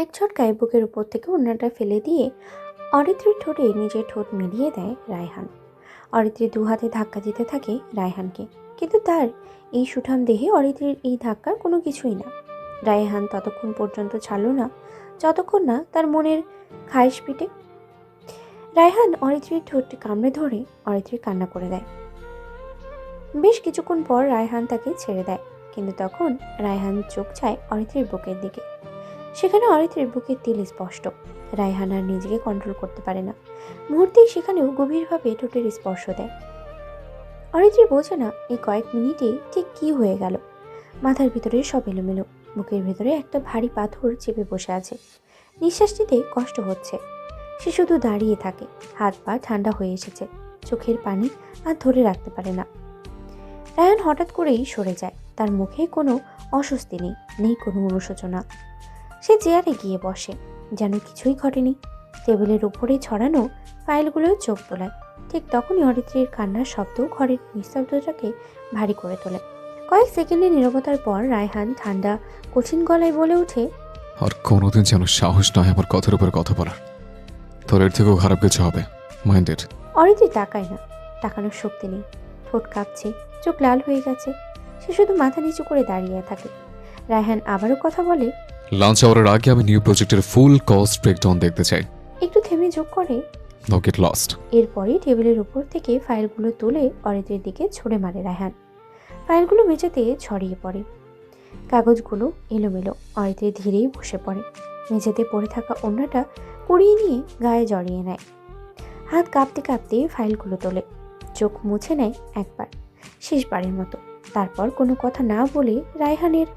এক ঝটকায় বুকের উপর থেকে ওড়নাটা ফেলে দিয়ে অরিত্রীর ঠোঁটে নিজের ঠোঁট মিলিয়ে দেয় রায়হান। অরিত্রী দু হাতে ধাক্কা দিতে থাকে রায়হানকে, কিন্তু তার এই সুঠাম দেহে অরিত্রীর এই ধাক্কার কোনো কিছুই না। রায়হান ততক্ষণ পর্যন্ত ছাড়ল না যতক্ষণ না তার মনের খায়েশ পিটে। রায়হান অরিত্রীর ঠোঁটটি কামড়ে ধরে অরিত্রী কান্না করে দেয়। বেশ কিছুক্ষণ পর রায়হান তাকে ছেড়ে দেয়, কিন্তু তখন রায়হান চোখ চায় অরিত্রীর বুকের দিকে। সেখানে অরিত্রীর বুকের তিল স্পষ্ট। রায়হান আর নিজেকে কন্ট্রোল করতে পারে না, মুহূর্তেই সেখানেও গভীরভাবে ঠোঁটের স্পর্শ দেয়। অরিত্রী বোঝে না এই কয়েক মিনিটেই ঠিক কি হয়ে গেল। মাথার ভিতরে সব এলোমেলো, বুকের ভেতরে একটা ভারী পাথর চেপে বসে আছে। নিঃশ্বাস নিতে কষ্ট হচ্ছে। সে শুধু দাঁড়িয়ে থাকে, হাত পা ঠান্ডা হয়ে এসেছে, চোখের পানি আর ধরে রাখতে পারে না। রায়হান হঠাৎ করেই সরে যায়। তার মুখে কোনো অস্বস্তি নেই, নেই কোনো অনুশোচনা। সে চেয়ারে গিয়ে বসে, যেন কিছুই ঘটেনি। টেবিলের উপরে ছড়ানো ফাইলগুলো চোখ তোলায়। ঠিক তখনই অরিত্রীর কান্নার শব্দ ঘরের নিস্তব্ধতাকে ভারী করে তোলে। কয়েক সেকেন্ডের নীরবতার পর রায়হান ঠান্ডা কঠিন গলায় বলে ওঠে, আর কোনোদিন যেন সাহস নয় আমার কথার উপর কথা বলার। তোর এর থেকেও খারাপ কিছু হবে, মাইন্ডেড। অরিত্রী তাকায় না, তাকানোর শক্তি নেই। ঠোঁট কাঁপছে, চোখ লাল হয়ে গেছে। সে শুধু মাথা নিচু করে দাঁড়িয়ে থাকে। রায়হান আবারও কথা বলে, লাঞ্চ আওয়ারের আগে আমি নিউ প্রজেক্টের ফুল কস্ট ব্রেকডাউন দেখতে চাই। একটু থেমে যোগ করে, নো গেট লস্ট। এরপরই টেবিলের উপর থেকে ফাইলগুলো তুলে অরিত্রীর দিকে ছুঁড়ে মারে রায়হান। ফাইলগুলো মেঝেতে ছড়িয়ে পড়ে, কাগজগুলো এলোমেলো। অরিত্রী ধীরেই বসে পড়ে, মেঝেতে পড়ে থাকা ওড়নাটা কুড়িয়ে নিয়ে গায়ে জড়িয়ে নেয়। হাত কাঁপতে কাঁপতে ফাইলগুলো তোলে, চোখ মুছে নেয় একবার, শেষবারের মতো। তারপর কোনো কথা না বলে রায়হানের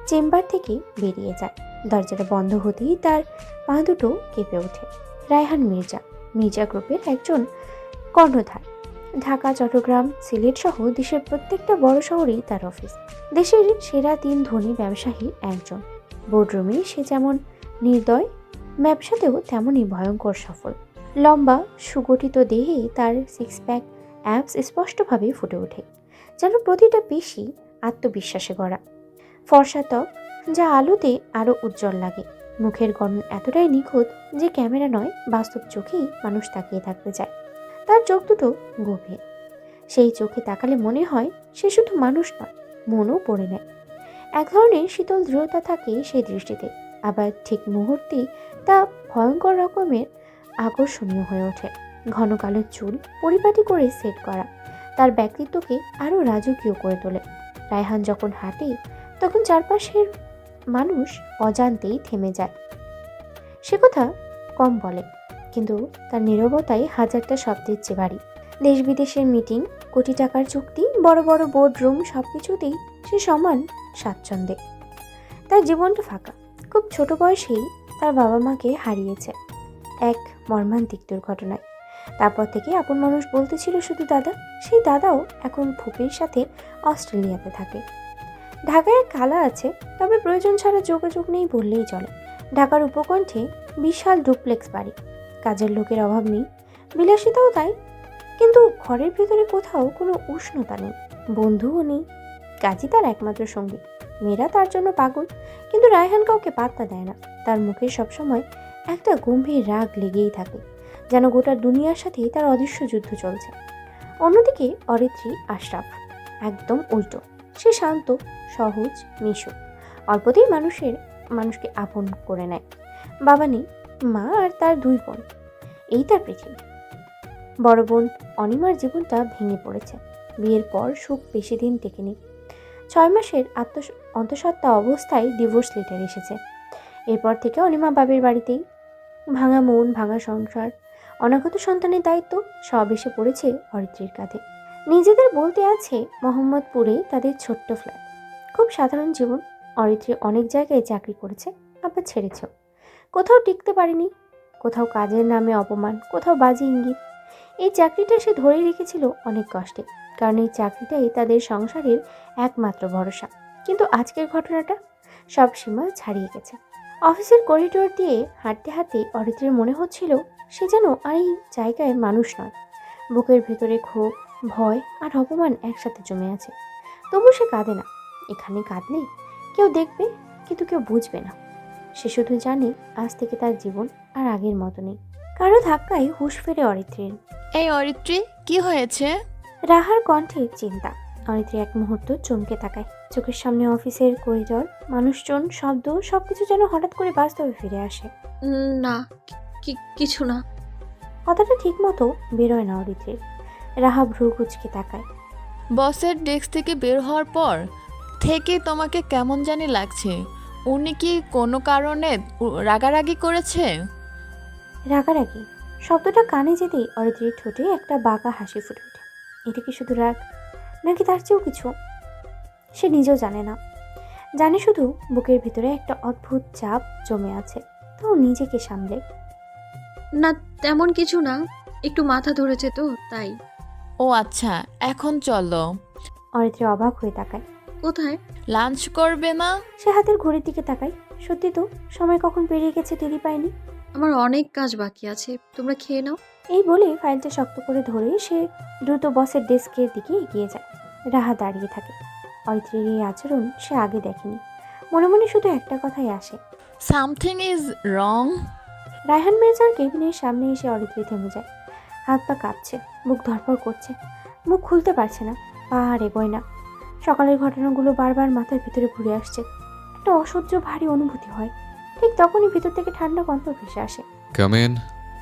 চেম্বার থেকে বেরিয়ে যায়। দরজাটা বন্ধ হতেই তার পা দুটো কেঁপে ওঠে। রায়হান মির্জা, মির্জা গ্রুপের একজন কর্ণধার। ঢাকা, চট্টগ্রাম, সিলেট সহ দেশের প্রত্যেকটা বড় শহরেই তার অফিস। দেশের সেরা 3 ধনী ব্যবসায়ীর একজন। বোর্ডরুমে সে যেমন নির্দয়, ব্যবসাতেও তেমনই ভয়ঙ্কর সফল। লম্বা সুগঠিত দেহে তার সিক্স প্যাক অ্যাবস স্পষ্টভাবে ফুটে ওঠে, যেন প্রতিটা পেশি আত্মবিশ্বাসে গড়া। ফর্সা ত্বক, যা আলোতে আরও উজ্জ্বল লাগে। মুখের গঠন এতটাই নিখুঁত যে ক্যামেরা নয়, বাস্তব চোখেই মানুষ তাকিয়ে থাকতে চায়। তার চোখ দুটো গভীর, সেই চোখে তাকালে মনে হয় সে শুধু মানুষ নয়, মনও পড়ে নেয়। এক ধরনের শীতল দৃঢ়তা থাকে সেই দৃষ্টিতে, আবার ঠিক মুহূর্তেই তা ভয়ঙ্কর রকমের আকর্ষণীয় হয়ে ওঠে। ঘন কালো চুল পরিপাটি করে সেট করা তার ব্যক্তিত্বকে আরও রাজকীয় করে তোলে। রায়হান যখন হাঁটে তখন চারপাশের মানুষ অজান্তেই থেমে যায়। সে কথা কম বলে, কিন্তু তার নীরবতায় হাজারটা শব্দের চেয়ে ভারী। দেশ বিদেশের মিটিং, কোটি টাকার চুক্তি, বড় বড় বোর্ডরুম, সবকিছুতেই সে সমান স্বাচ্ছন্দ্যে। তার জীবনটা ফাঁকা। খুব ছোট বয়সেই তার বাবা মাকে হারিয়েছে এক মর্মান্তিক দুর্ঘটনায়। তারপর থেকে আপন মানুষ বলতে ছিল শুধু দাদা। সেই দাদাও এখন ফুপির সাথে অস্ট্রেলিয়াতে থাকে। ঢাকায় এক খালা আছে, তবে প্রয়োজন ছাড়া যোগাযোগ নেই বললেই চলে। ঢাকার উপকণ্ঠে বিশাল ডুপ্লেক্স বাড়ি, কাজের লোকের অভাব নেই, বিলাসিতাও তাই। কিন্তু ঘরের ভেতরে কোথাও কোনো উষ্ণতা নেই, বন্ধুও নেই। কাজই তার একমাত্র সঙ্গী। মেয়েরা তার জন্য পাগল, কিন্তু রায়হান কাউকে পাত্তা দেয় না। তার মুখে সবসময় একটা গম্ভীর রাগ লেগেই থাকে, যেন গোটা দুনিয়ার সাথেই তার অদৃশ্য যুদ্ধ চলছে। অন্যদিকে অরিত্রী আশরাফ একদম উল্টো। সে শান্ত, সহজ, মিশুক, অল্পতেই মানুষকে আপন করে নেয়। বাবা নেই, মা আর তার 2 বোন, এই তার পৃথিবী। বড় বোন অনিমার জীবনটা ভেঙে পড়েছে। বিয়ের পর সুখ বেশি দিন টেকেনি। 6 মাসের অন্তঃসত্ত্বা অবস্থায় ডিভোর্স লেটার এসেছে। এরপর থেকে অনিমা বাবের বাড়িতেই। ভাঙা মন, ভাঙা সংসার, অনাগত সন্তানের দায়িত্ব সব এসে পড়েছে অরিত্রীর কাঁধে। নিজেদের বলতে আছে মোহাম্মদপুরে তাদের ছোট্ট ফ্ল্যাট। খুব সাধারণ জীবন। অরিত্রী অনেক জায়গায় চাকরি করেছে, আবার ছেড়েছেও। কোথাও টিকতে পারেনি, কোথাও কাজের নামে অপমান, কোথাও বাজে ইঙ্গিত। এই চাকরিটা সে ধরে রেখেছিল অনেক কষ্টে, কারণ এই চাকরিটাই তাদের সংসারের একমাত্র ভরসা। কিন্তু আজকের ঘটনাটা সব সীমা ছাড়িয়ে গেছে। অফিসের করিডোর দিয়ে হাঁটতে হাঁটতে অরিত্রীর মনে হচ্ছিল সে যেন আর এই জায়গায় মানুষ নয়। বুকের ভেতরে ক্ষোভ, ভয় আর অপমান একসাথে জমে আছে। তবু সে কাঁদে না। এখানে কাঁদলে কেউ দেখবে, কিন্তু কেউ বুঝবে না। সে শুধু জানে আজ থেকে তার জীবন আর আগের মতো নেই। কারো ধাক্কায় হুঁশ ফেরে অরিত্রীর। এই অরিত্রী, কি হয়েছে? রাহার কণ্ঠে চিন্তা। অরিত্রী এক মুহূর্ত চমকে তাকায়। চোখের সামনে অফিসের করিডর, মানুষজন, শব্দ, সবকিছু যেন হঠাৎ করে বাস্তবে ফিরে আসে। না, কিছু না। কথাটা ঠিক মতো বেরোয় না অরিত্রীর। রাহা ভ্রু কুঁচকে তাকায়। বসের ডেস্ক থেকে বের হওয়ার পর থেকে তোমাকে কেমন জানি লাগছে। উনি কি কোনো কারণে রাগারাগি করেছে? রাগারাগি শব্দটা কানে যেতেই অরিত্রীর ঠোঁটে একটা বাঁকা হাসি ফুটে ওঠে। এটা কি শুধু রাগ, নাকি তার চেয়েও কিছু? সে নিজেও জানে না। জানে শুধু বুকের ভিতরে একটা অদ্ভুত চাপ জমে আছে, তাও নিজেকে সামলে। না, তেমন কিছু না, একটু মাথা ধরেছে তো তাই। ও আচ্ছা, এখন চলো। অরিত্রী অবাক হয়ে তাকায়। কোথায়? লাঞ্চ করবে না? সে হাতের ঘড়ির দিকে তাকায়। সত্যি তো, সময় কখন পেরিয়ে গেছে টেরই পায়নি। আমার অনেক কাজ বাকি আছে, তোমরা খেয়ে নাও। এই বলে ফাইলটা শক্ত করে ধরে সে দ্রুত বসের ডেস্কের দিকে এগিয়ে যায়। রাহা দাঁড়িয়ে থাকে। অরিত্রীর এই আচরণ সে আগে দেখেনি। মনে মনে শুধু একটা কথাই আসে, সামথিং ইজ রং। রায়হান মির্জার কেবিনের সামনে এসে অরিত্রী থেমে যায়। হাত পা কাঁপছে, বুক ধড়ফড় করছে, মুখ খুলতে পারছে না, পা আর এগোয় না। সকালের ঘটনাগুলো বারবার মাথার ভিতরে ঘুরে আসছে। একটা অসহ্য ভারী অনুভূতি হয়। ঠিক তখনই ভিতর থেকে ঠান্ডা কণ্ঠ ভেসে আসে। Come in.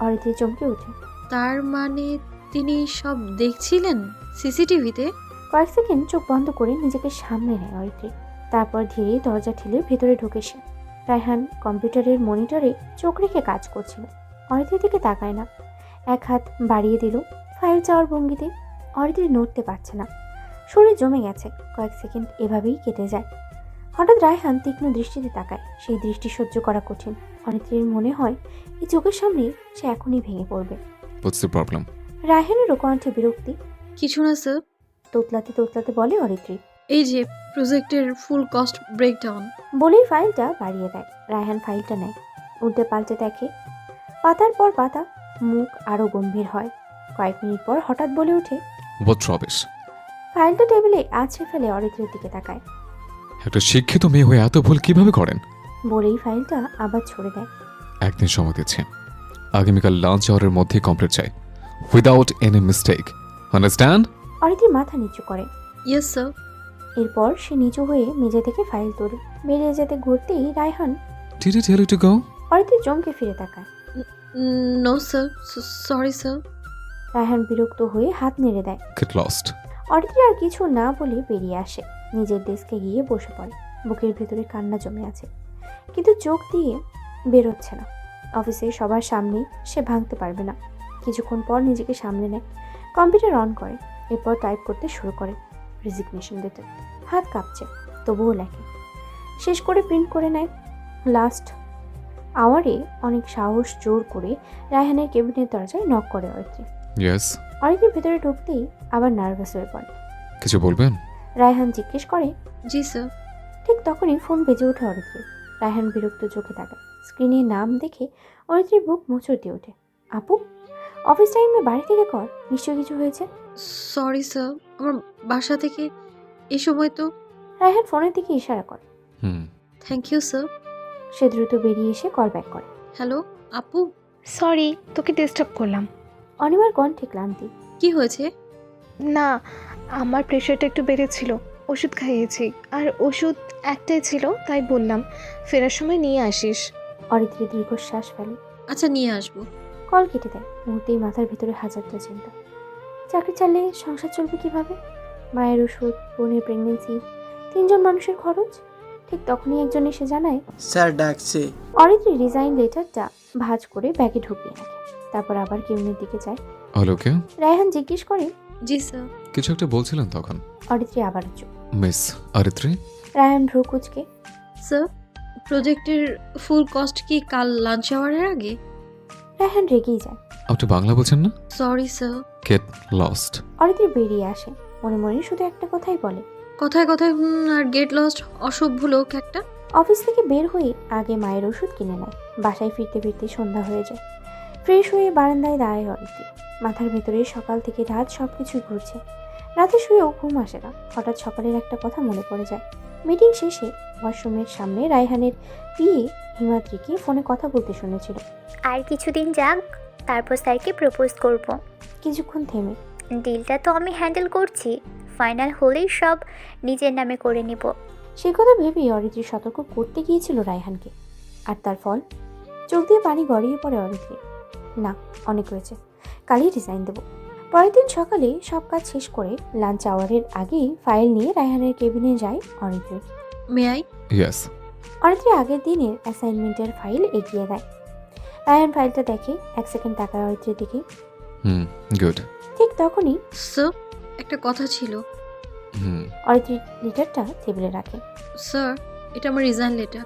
অরিত্রী চমকে ওঠে। তার মানে তিনি সব দেখছিলেন সিসিটিভিতে? কয়েক সেকেন্ড চোখ বন্ধ করে নিজেকে সামনে নেয় অরিত্রী। তারপর ধীরে দরজা ঠেলে ভেতরে ঢুকে সে। রায়হান কম্পিউটারের মনিটরে চোখ রেখে কাজ করছিল। অরিত্রীর দিকে তাকায় না, এক হাত বাড়িয়ে দিল ফাইল চাওয়ার ভঙ্গিতে। অরিত্রী নড়তে পারছে না, শরীর জমে গেছে। কয়েক সেকেন্ড এভাবেই কেটে যায়। হঠাৎ রায়হান তীক্ষ্ণ দৃষ্টিতে তাকায়। সেই দৃষ্টি সহ্য করা কঠিন। অরিত্রীর মনে হয় এই চোখের সামনে সে এখনই ভেঙে পড়বে। What's the problem? রায়হানেরও কণ্ঠে বিরক্তি। কিছু না স্যার, তোতলাতে তোতলাতে বলে অরিত্রী। এই যে প্রজেক্টের ফুল কস্ট ব্রেকডাউন। বলেই ফাইলটা বাড়িয়ে দেয়। রায়হান ফাইলটা নেয়, উল্টে পাল্টে দেখে। পাতার পর পাতা, মুখ আরো গম্ভীর হয়। কয়েক মিনিট পর হঠাৎ বলে ওঠে, হোয়াট রবিশ? ফাইলটা টেবিলে আছড়ে ফেলে অরিত্রের দিকে তাকায়। একটা শিক্ষিত মেয়ে হয়ে এত ভুল কিভাবে করেন? বলেই ফাইলটা আবার ছড়ে দেয়। একদিন সময় দিচ্ছি, আগামীকাল লাঞ্চ আওয়ারের মধ্যে কমপ্লিট চাই, without any mistake, understand? Aritri মাথা নিচু করে। Yes sir. এরপর সে নিচু হয়ে মেঝে থেকে ফাইল তোলে। বেরিয়ে যেতে ঘুরতেই Raihan. Did I tell you to go? Aritri চমকে ফিরে তাকায়। No sir, sorry sir. Raihan বিরক্ত হয়ে হাত নেড়ে দেয়। Get lost. অরিত্রী আর কিছু না বলে বেরিয়ে আসে। নিজের ডেস্কে গিয়ে বসে পড়ে। বুকের ভেতরে কান্না জমে আছে, কিন্তু চোখ দিয়ে বেরোচ্ছে না। অফিসে সবার সামনে সে ভাঙতে পারবে না। কিছুক্ষণ পর নিজেকে সামলে নেয়, কম্পিউটার অন করে। এরপর টাইপ করতে শুরু করে রেজিগনেশন লেটার। হাত কাঁপছে, তবুও লেখে। শেষ করে প্রিন্ট করে নেয়। লাস্ট আওয়ারে অনেক সাহস জোর করে রায়হানের কেবিনের দরজায় নক করে অরিত্রী। ইয়েস। অরিত্রীর ভেতরে ঢুকতেই আবার নার্ভাস হয়ে পড়ে। কিছু বলবেন? রায়হান জিজ্ঞেস করে। জি স্যার। ঠিক তখনই ফোন বেজে ওঠে অরিত্রীর। রায়হান বিরক্ত চোখে তাকায়। স্ক্রিনে নাম দেখে অরিত্রীর বুক মোচড় দিয়ে ওঠে। আপু, অফিস টাইমে বাড়ি থেকে কর, নিশ্চয়ই কিছু হয়েছে। সরি স্যার, আমার বাসা থেকে এই সময় তো। রায়হান ফোনের দিকে ইশারা করে। Thank you sir. সে দ্রুত বেরিয়ে এসে কল ব্যাক করে। হ্যালো আপু। সরি, তোকে ডিস্টার্ব করলাম। অনিমার কণ্ঠে ক্লান্তি। কি হয়েছে? না, আমার প্রেশারটা একটু বেড়েছিল, ওষুধ খাইয়েছি। আর ওষুধ একটাই ছিল, তাই বললাম ফেরার সময় নিয়ে আসিস। অরিত্রী দীর্ঘশ্বাস ফেলে। আচ্ছা, নিয়ে আসবো। কল কেটে দেয়। মুহূর্তেই মাথার ভিতরে হাজারটা চিন্তা। চাকরি চাললে সংসার চলবে কিভাবে? মায়ের ওষুধ, বোনের প্রেগনেন্সি, 3 জন মানুষের খরচ। ঠিক তখনই একজন এসে জানায়, স্যার ডাকছে। অরিত্রী রিজাইন লেটারটা ভাঁজ করে ব্যাগে ঢুকিয়ে রাখে। তারপর আবার কেবিনের দিকে যায়। আলোকে? রায়হান জিজ্ঞেস করে। জি স্যার। কিছু একটা বলছিলেন তখন। অরিত্রী আবার চুপ। মিস অরিত্রী? রায়হান ভ্রু কুচকে। স্যার, প্রজেক্টের ফুল কস্ট কি কাল লাঞ্চ আওয়ারের আগে? রায়হান রেগেই যায়। আপনি বাংলা বলছেন না? Sorry sir. Get lost. Aritri বেরিয়ে আসে। মনে মনে শুধু একটা কথাই বলে, কথায় কথায় আর গেট লস্ট, অসভ্য লোক একটা। অফিস থেকে বের হয়ে আগে মায়ের ওষুধ কিনে নেয়। বাসায় ফিরতে ফিরতে সন্ধ্যা হয়ে যায়। ফ্রেশ হয়ে বারান্দায় দাঁড়ায় অরিত্রী। মাথার ভেতরে সকাল থেকে রাত সবকিছুই ঘুরছে। রাতে শুয়েও ঘুম আসে না। হঠাৎ সকালের একটা কথা মনে পড়ে যায়। মিটিং শেষে ওয়াশরুমের সামনে রায়হানের বিয়ে হিমাদ্রিকে ফোনে কথা বলতে শুনেছিল। আর কিছুদিন যাক, তারপর স্যারকে প্রপোজ করব। কিছুক্ষণ থেমে ডিলটা তো আমি হ্যান্ডেল করছি, ফাইনাল হলেই সব নিজের নামে করে নিব। সে কথা ভেবেই অরিত্রী সতর্ক করতে গিয়েছিল রায়হানকে। আর তার ফল, চোখ দিয়ে পানি গড়িয়ে পড়ে অরিত্রী। না, অনেক হয়েছে, কালই রিজাইন দেবো। পরের দিন সকালে সব কাজ শেষ করে লাঞ্চ আওয়ারের আগেই ফাইল নিয়ে রায়হানের কেবিনে যায় Aritri. May I? Yes. Aritri আগের দিনের অ্যাসাইনমেন্টের ফাইল এগিয়ে দেয়। রায়হান ফাইলটা দেখে 1 সেকেন্ড তাকায় অরিত্রীর দিকে। গুড। ঠিক তখনই স্যার, একটা কথা ছিল। অরিত্রী লেটারটা টেবিলে রাখে। স্যার, এটা আমার রিজাইন লেটার।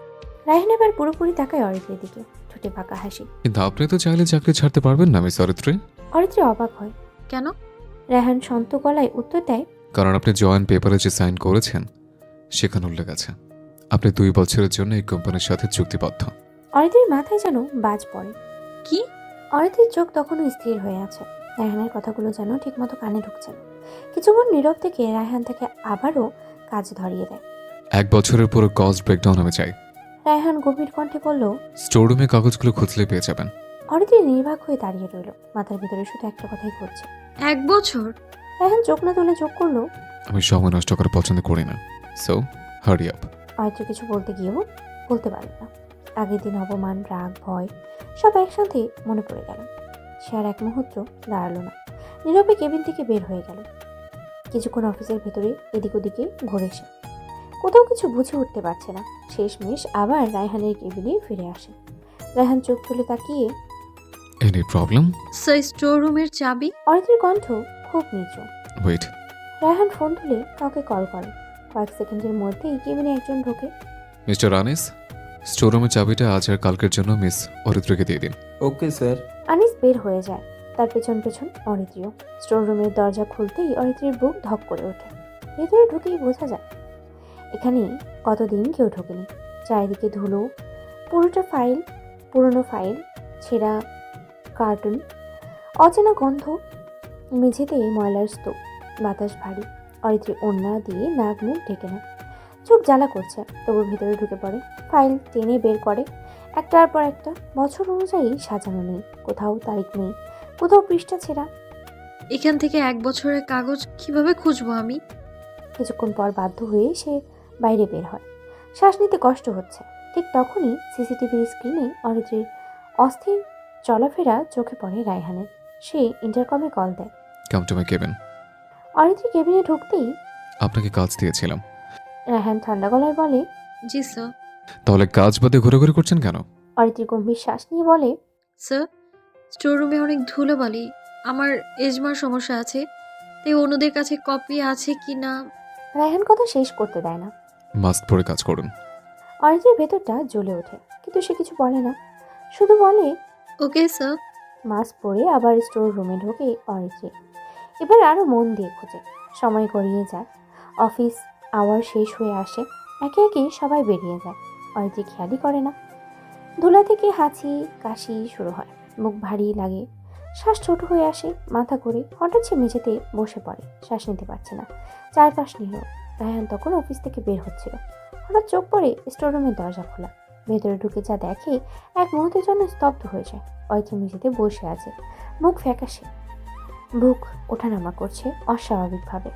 রায়হান এবার পুরোপুরি তাকায় অরিত্রীর দিকে, ঠোঁটে বাঁকা হাসি। কিন্তু আপনি তো চাইলে চাকরি ছাড়তে পারবেন না মিস অরিত্রী। অরিত্রী অবাক হয়। কেন? রায়হান শান্ত গলায় উত্তর দেয়, কারণ আপনি জয়েন্ট পেপারে যে সাইন করেছেন সেখানে উল্লেখ আছে আপনি 2 বছরের জন্য এই কোম্পানির সাথে চুক্তিবদ্ধ। অরিত্রীর মাথায় যেন বাজ পড়ে। কি? অরিত্রীর চোখ তখনও স্থির হয়ে আছে। রায়হানের কথাগুলো যেন ঠিকমতো কানে ঢুকছে না। কিছুক্ষণ নীরব থেকে রায়হান তাকে আবারও কাজ ধরিয়ে দেয়। 1 বছরের পুরো কস্ট ব্রেকডাউন আমি চাই। রায়হান গভীর কণ্ঠে বলল। স্টোররুমে কাগজগুলো খুঁজলে পেয়ে যাবেন। অরিত্রী নির্বাক হয়ে দাঁড়িয়ে রইল, মাথার ভিতরে শুধু একটা কথাই ঘুরছে। 1 বছর? রায়হান চোখ না তুলে চোখ করলো। আমি সময় নষ্ট করা পছন্দ করি না, সো হারি আপ। অরিত্রী কিছু বলতে গিয়েও বলতে পারল না। আগের দিন অপমান, রাগ, ভয় সব একসাথে মনে পড়ে গেল। সে আর এক মুহূর্ত দাঁড়ালো না, নীরবে কেবিন থেকে বের হয়ে গেল। কিছুক্ষণ অফিসের ভেতরে এদিক ওদিকে ঘুরে এসে কোথাও কিছু বুঝে উঠতে পারছে না। শেষমেশ আবার রায়হানের কেবিনে ফিরে আসে। রায়হান চোখ তুলে তাকিয়ে। Any problem? স্যার, স্টোর রুমের চাবি? অরিত্রীর কণ্ঠ খুব নিচু। ওয়েট। রায়হান ফোন তুলে কাউকে কল করে। কয়েক সেকেন্ডের মধ্যেই কেবিনে একজন ঢোকে। মিস্টার আনিস, স্টোররুমের চাবিটা আজ আর কালকের জন্য মিস অরিত্রীকে দিয়ে দিন। Okay sir. আনিস বের হয়ে যায়, তার পেছন পেছন অরিত্রীও। স্টোর রুমের দরজা খুলতেই অরিত্রীর বুক ধক করে ওঠে। ভেতরে ঢুকেই বোঝা যায় এখানে কতদিন কেউ ঢোকেনি। চারিদিকে ধুলো, পুরনো ফাইল, ছেঁড়া কার্টুন, অচেনা গন্ধ, মেঝেতে ময়লার স্তূপ, বাতাস ভারী। অরিত্রী ওড়না দিয়ে নাক মুখ ঢেকে নেয়। চোখ জ্বালা করছে, তবু ভেতরে ঢুকে পড়ে। ফাইল টেনে বের করে, একটার পর একটা। বছর অনুযায়ী সাজানো নেই, কোথাও তারিখ নেই, কোথাও পৃষ্ঠা ছেঁড়া। এখান থেকে 1 বছরের কাগজ কিভাবে খুঁজবো আমি? কিছুক্ষণ পর বাধ্য হয়ে সে বাইরে বের হয়। শ্বাস নিতে কষ্ট হচ্ছে। ঠিক তখনই সিসিটিভির স্ক্রিনে অরিত্রীর অস্থির চলাফেরা চোখে পড়ে রায়হানের। সে ইন্টারকমে কল দেয়। Come to my cabin. Aritri কেবিনে ঢুকতেই আপনাকে কাজ দিয়েছিলাম। রায়হান ঠান্ডা গলায় বলে। জি স্যার। তাহলে কাজ বাদে ঘুরে করছেন কেন? অরিত্রী গম্ভীর শ্বাস নিয়ে বলে। স্যার, স্টোর রুমে অনেক ধুলোবালি, আমার এজমার সমস্যা আছে, তাই অন্যদের কাছে কপি আছে কি না। রায়হান কথা শেষ করতে দেয় না। মাস্ক পরে কাজ করুন। অরিত্রীর ভেতরটা জ্বলে ওঠে, কিন্তু সে কিছু বলে না, শুধু বলে। Okay sir. মাস্ক পরে আবার স্টোর রুমে ঢোকে অরিত্রী। এবার আরও মন দিয়ে খোঁজে। সময় গড়িয়ে যায়, অফিস আওয়ার শেষ হয়ে আসে। একে একে সবাই বেরিয়ে যায়। অরিত্রী খেয়ালই করে না। ধুলা থেকে হাঁচি কাশি শুরু হয়, মুখ ভারী লাগে, শ্বাস ছোট হয়ে আসে, মাথা ঘুরে। হঠাৎ সে মেঝেতে বসে পড়ে, শ্বাস নিতে পারছে না, চারপাশ নীরব। রায়হান তখন অফিস থেকে বের হচ্ছিল। হঠাৎ চোখ পড়ে স্টোর রুমের দরজা খোলা। ভেতরে ঢুকে যা দেখে এক মুহূর্তের জন্য স্তব্ধ হয়ে যায়। অরিত্রী মেঝেতে বসে আছে, মুখ ফ্যাকাশে, বুক ওঠানামা করছে অস্বাভাবিকভাবে।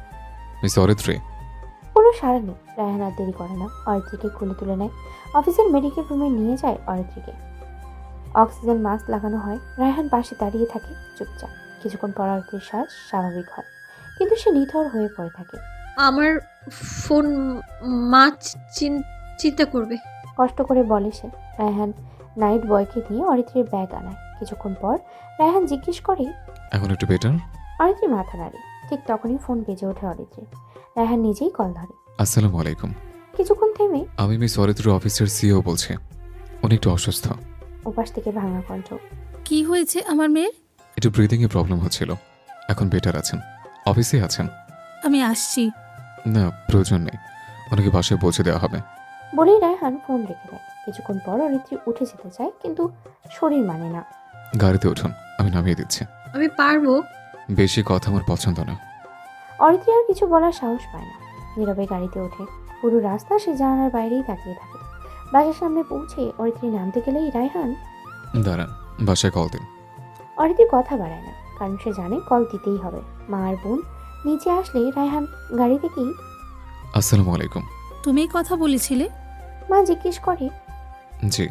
মিস অরিত্রী। কোনো সাড়া নেই। রায়হান আর দেরি করে না, অরিত্রীকে কোলে তুলে নেয়। অফিসের মেডিকেল রুমে নিয়ে যায় অরিত্রীকে। অক্সিজেন মাস্ক লাগানো হয়। রায়হান পাশে দাঁড়িয়ে থাকে চুপচাপ। কিছুক্ষণ পর অরিত্রীর শ্বাস স্বাভাবিক হয়, কিন্তু সে নিথর হয়ে পড়ে থাকে। আমার ফোন, মা চিন্তা করবে। কষ্ট করে বলে সে। রায়হান নাইট বয়কে নিয়ে অরিত্রীর ব্যাগ আনায়। কিছুক্ষণ পর রায়হান জিজ্ঞেস করে। এখন একটু বেটার? অরিত্রী মাথা নাড়ে। ঠিক তখনই ফোন বেজে ওঠে অরিত্রী। রায়হান নিজেই কল ধরে। আসসালামু আলাইকুম। কিছুক্ষণ থেমে আমি মিস অরিত্রীর অফিসের সিইও বলছি। উনি একটু অসুস্থ। ওপাশ থেকে ভাঙা কণ্ঠ। কি হয়েছে আমার মেয়ের? একটু ব্রিদিং এ প্রবলেম হচ্ছিল, এখন বেটার আছেন। অফিসে আছেন? আমি আসছি। না, প্রয়োজন নেই, ওনাকে বাসায় পৌঁছে দেওয়া হবে। বলেই রায়হান ফোন রেখে দেয়। কিছুক্ষণ পর অরিত্রী উঠে যেতে চায়, কিন্তু শরীর মানে না। গাড়িতে উঠুন, আমি নামিয়ে দিচ্ছি। আমি পারবো। বেশি কথা আমার পছন্দ না। অরিত্রী আর কিছু বলার সাহস পায় না, নীরবে গাড়িতে ওঠে। পুরো রাস্তা সে জানালার বাইরেই তাকিয়ে থাকে। বাসার সামনে পৌঁছে অরিত্রী নামতে গেলেই রায়হান দাঁড়ান, বাসায় কল দিন। অরিত্রী কথা বাড়ায় না, কারণ সে জানে কল দিতেই হবে। মা আর বোন নিচে আসলে রায়হান গাড়ি থেকেই আসসালামু আলাইকুম। তুমিই কথা বলেছিলে? মা জিজ্ঞেস করে, জি,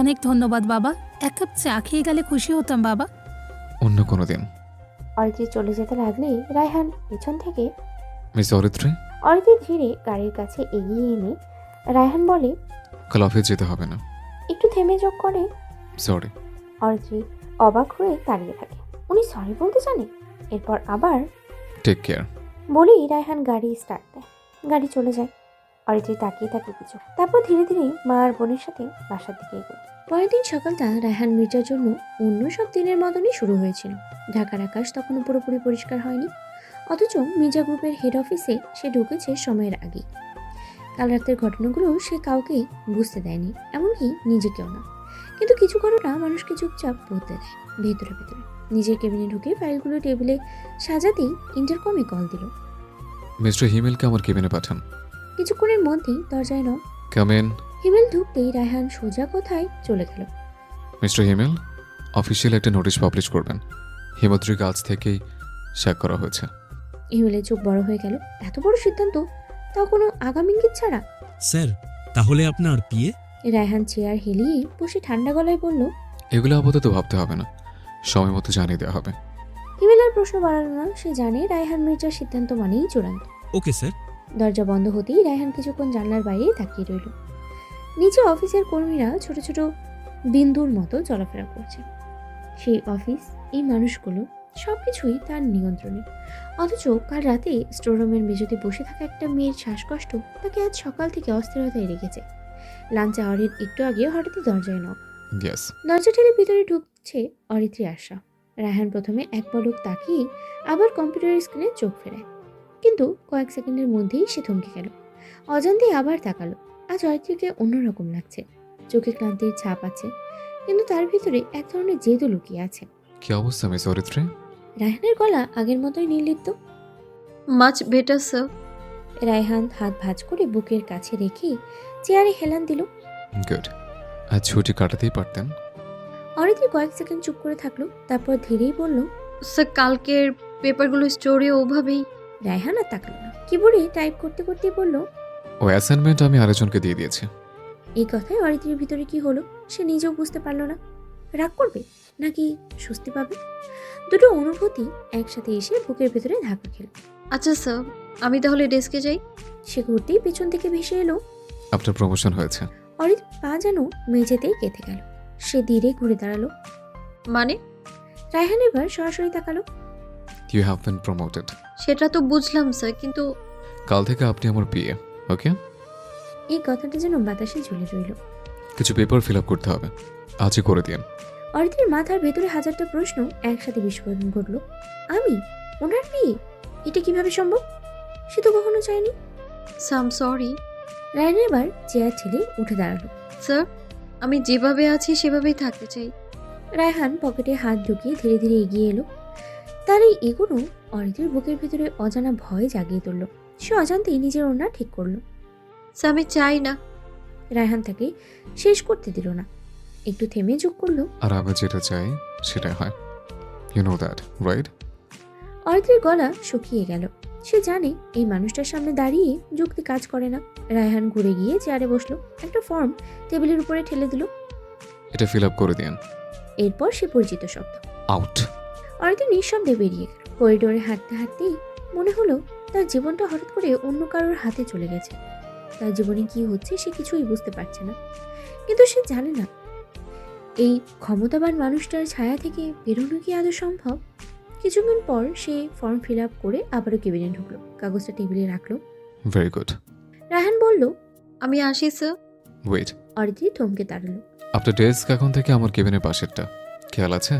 অনেক ধন্যবাদ বাবা। এক কাপ চা খেয়ে গেলে খুশি হতাম বাবা। অন্য কোনো দিন। অরিত্রী চলে যেতে লাগলে রায়হান পেছন থেকে মিস অরিত্রী, অরিত্রী ধীরে গাড়ির কাছে এগিয়ে এনে রায়হান বলে, কাল অফিস যেতে হবে না। একটু থেমে যোগ করে। সরি। অরিত্রী অবাক হয়ে দাঁড়িয়ে থাকে। উনি সরি বলতে জানে? এরপর আবার টেক কেয়ার। বলেই রায়হান গাড়ি স্টার্ট দেয়। গাড়ি চলে যায়। অরিত্রী তাকিয়ে থাকে কিছু, তারপর ধীরে ধীরে মা আর বোনের সাথে বাসার দিকে এগোয়। পরের দিন সকালটা রায়হান মির্জার জন্য অন্য সব দিনের মতনই শুরু হয়েছিল। ঢাকার আকাশ তখনও পুরোপুরি পরিষ্কার হয়নি, অথচ মির্জা গ্রুপের হেড অফিসে সে ঢুকেছে সময়ের আগে। কাল রাতের ঘটনাগুলো সে কাউকে বুঝতে দেয়নি, এমনকি নিজেকেও না। কিন্তু কিছু ঘটনা মানুষকে চুপচাপ বলতে দেয় ভেতরে ভেতরে। নিজের কেবিনে ঢুকে ফাইলগুলো টেবিলে সাজাতেই ইন্টারকমে কল দিল। মিস্টার হিমেলকে আমার কেবিনে পাঠান। কিছুক্ষণের মধ্যেই দরজায় নক। Come in. হিমেল ঢুকতেই রায়হান সোজা কোথায় চলে গেল। মিস্টার হিমেল, অফিসিয়াল একটা নোটিশ পাবলিশ করবেন। হিমদ্রিকে আজ থেকেই শ্যাক করা হয়েছে। হিমেলের চোখ বড় হয়ে গেল। এত বড় সিদ্ধান্ত, তাও কোনো আগাম ইঙ্গিত ছাড়া? স্যার, তাহলে আপনার পিএ? রায়হান চেয়ার হেলিয়ে বসে ঠান্ডা গলায় বলল, এগুলো আপাতত ভাবতে হবে না, সময় মতো জানিয়ে দেওয়া হবে। হিমেল আর প্রশ্ন বাড়ালো না। সে জানে রায়হান মির্জার সিদ্ধান্ত মানেই চূড়ান্ত। Okay sir. দরজা বন্ধ হতেই রায়হান কিছুক্ষণ জানলার বাইরে তাকিয়ে রইল। নিচে অফিসের কর্মীরা ছোট ছোট বিন্দুর মতো চলাফেরা করছে। সেই অফিস, এই মানুষগুলো, সবকিছুই তার নিয়ন্ত্রণে। অথচ কাল রাতে স্টোররুমের মেঝেতে বসে থাকা একটা মেয়ের শ্বাসকষ্ট তাকে আজ সকাল থেকে অস্থিরতায় রেখেছে। লাঞ্চ আওয়ারের একটু আগে হঠাৎই দরজায় নক। ইয়েস। দরজা ঠেলে ভিতরে ঢুকছে অরিত্রী আশা। রায়হান প্রথমে এক পলক তাকিয়ে আবার কম্পিউটারের স্ক্রিনে চোখ ফেরায়, কিন্তু কয়েক সেকেন্ডের মধ্যেই সে থমকে গেল। অজান্তেই আবার তাকালো। আজ অরিত্রীকে অন্যরকম লাগছে। চোখে ক্লান্তির ছাপ আছে, কিন্তু তার ভিতরে এক ধরনের জেদও লুকিয়ে আছে। কি অবস্থা মিস অরিত্রী? রায়হানের গলা আগের মতোই নির্লিপ্ত। Much better sir. রায়হান হাত ভাঁজ করে বুকের কাছে রেখে চেয়ারে হেলান দিল। গুড। আজ ছুটি কাটাতেই পারতেন। অরিত্রী কয়েক সেকেন্ড চুপ করে থাকলো, তারপর ধীরেই বলল, স্যার, কালকের পেপারগুলো স্টোরে ওভাবেই। রায়হান আর তাকালো না। কিবোর্ডে টাইপ করতে করতেই বলল, ও অ্যাসাইনমেন্ট আমি আরেকজনকে দিয়ে দিয়েছি। এই কথায় অরিত্রীর ভিতরে কি হলো সে নিজেও বুঝতে পারল না। রাগ করবে নাকি স্বস্তি পাবে, দুটো অনুভূতি একসাথে এসে বুকের ভেতরে ধাক্কা খেল। আচ্ছা স্যার, আমি তাহলে ডেস্কে যাই। সে ঘুরতেই পেছন থেকে ভেসে এলো। আপনার প্রমোশন হয়েছে। অরিত্রী পা যেন মেঝেতেই গেঁথে গেল। সে ধীরে ঘুরে দাঁড়ালো। মানে? রায়হান এবার সরাসরি তাকালো। You have been promoted. সেটা তো বুঝলাম স্যার, কিন্তু কাল থেকে আপনি আমার পিএ। ওকে? এই কথাটা যেন বাতাসে ঝুলে রইল। কিছু পেপার ফিল আপ করতে হবে, আজই করে দিন। অরিত্রীর মাথার ভেতরে হাজারটা প্রশ্ন একসাথে বিস্ফোরণ ঘটল। আমি? ওনার বিয়ে? এটা কিভাবে সম্ভব? সে তো কখনো চায়নি। সাম সরি। রায়হান এবার চেয়ার ছেড়ে উঠে দাঁড়ালো। স্যার, আমি যেভাবে আছি সেভাবেই থাকতে চাই। রায়হান পকেটে হাত ঢুকিয়ে ধীরে ধীরে এগিয়ে এলো। তার এই এগোনো অরিত্রীর বুকের ভেতরে অজানা ভয় জাগিয়ে তুলল। সে অজান্তেই নিজের ওড়না ঠিক করলো। স্যার, আমি চাই না। রায়হান তাকে শেষ করতে দিল না, একটু থেমে যোগ করলো, আর আমি যেটা চাই সেটাই হয়। You know that, right? অরিত্রীর গলা শুকিয়ে গেল। সে জানে এই মানুষটার সামনে দাঁড়িয়ে যুক্তি কাজ করে না। রায়হান ঘুরে গিয়ে চেয়ারে বসলো, একটা ফর্ম টেবিলের উপরে ঠেলে দিল। এটা ফিল আপ করে দিন। এরপর সে পরিচিত শব্দ আউট। অরিত্রী নিঃশব্দে বেরিয়ে গেল। করিডোরে হাঁটতে হাঁটতেই মনে হলো তার জীবনটা হঠাৎ করে অন্য কারোর হাতে চলে গেছে। তার জীবনে কি হচ্ছে সে কিছুই বুঝতে পারছে না, কিন্তু সে জানে না এই ক্ষমতাবান মানুষটার ছায়া থেকে বেরোনো কি আদৌ সম্ভব। কিছুক্ষণ পর সে ফর্ম ফিল আপ করে আবারও কেবিনে ঢুকলো, কাগজটা টেবিলে রাখলো। Very good. রায়হান বলল, আমি আসি স্যার। ওয়েট। অরিত্রী থমকে দাঁড়ালো। আপনার ডেস্ক এখন থেকে আমার কেবিনের পাশেরটা, খেয়াল আছে?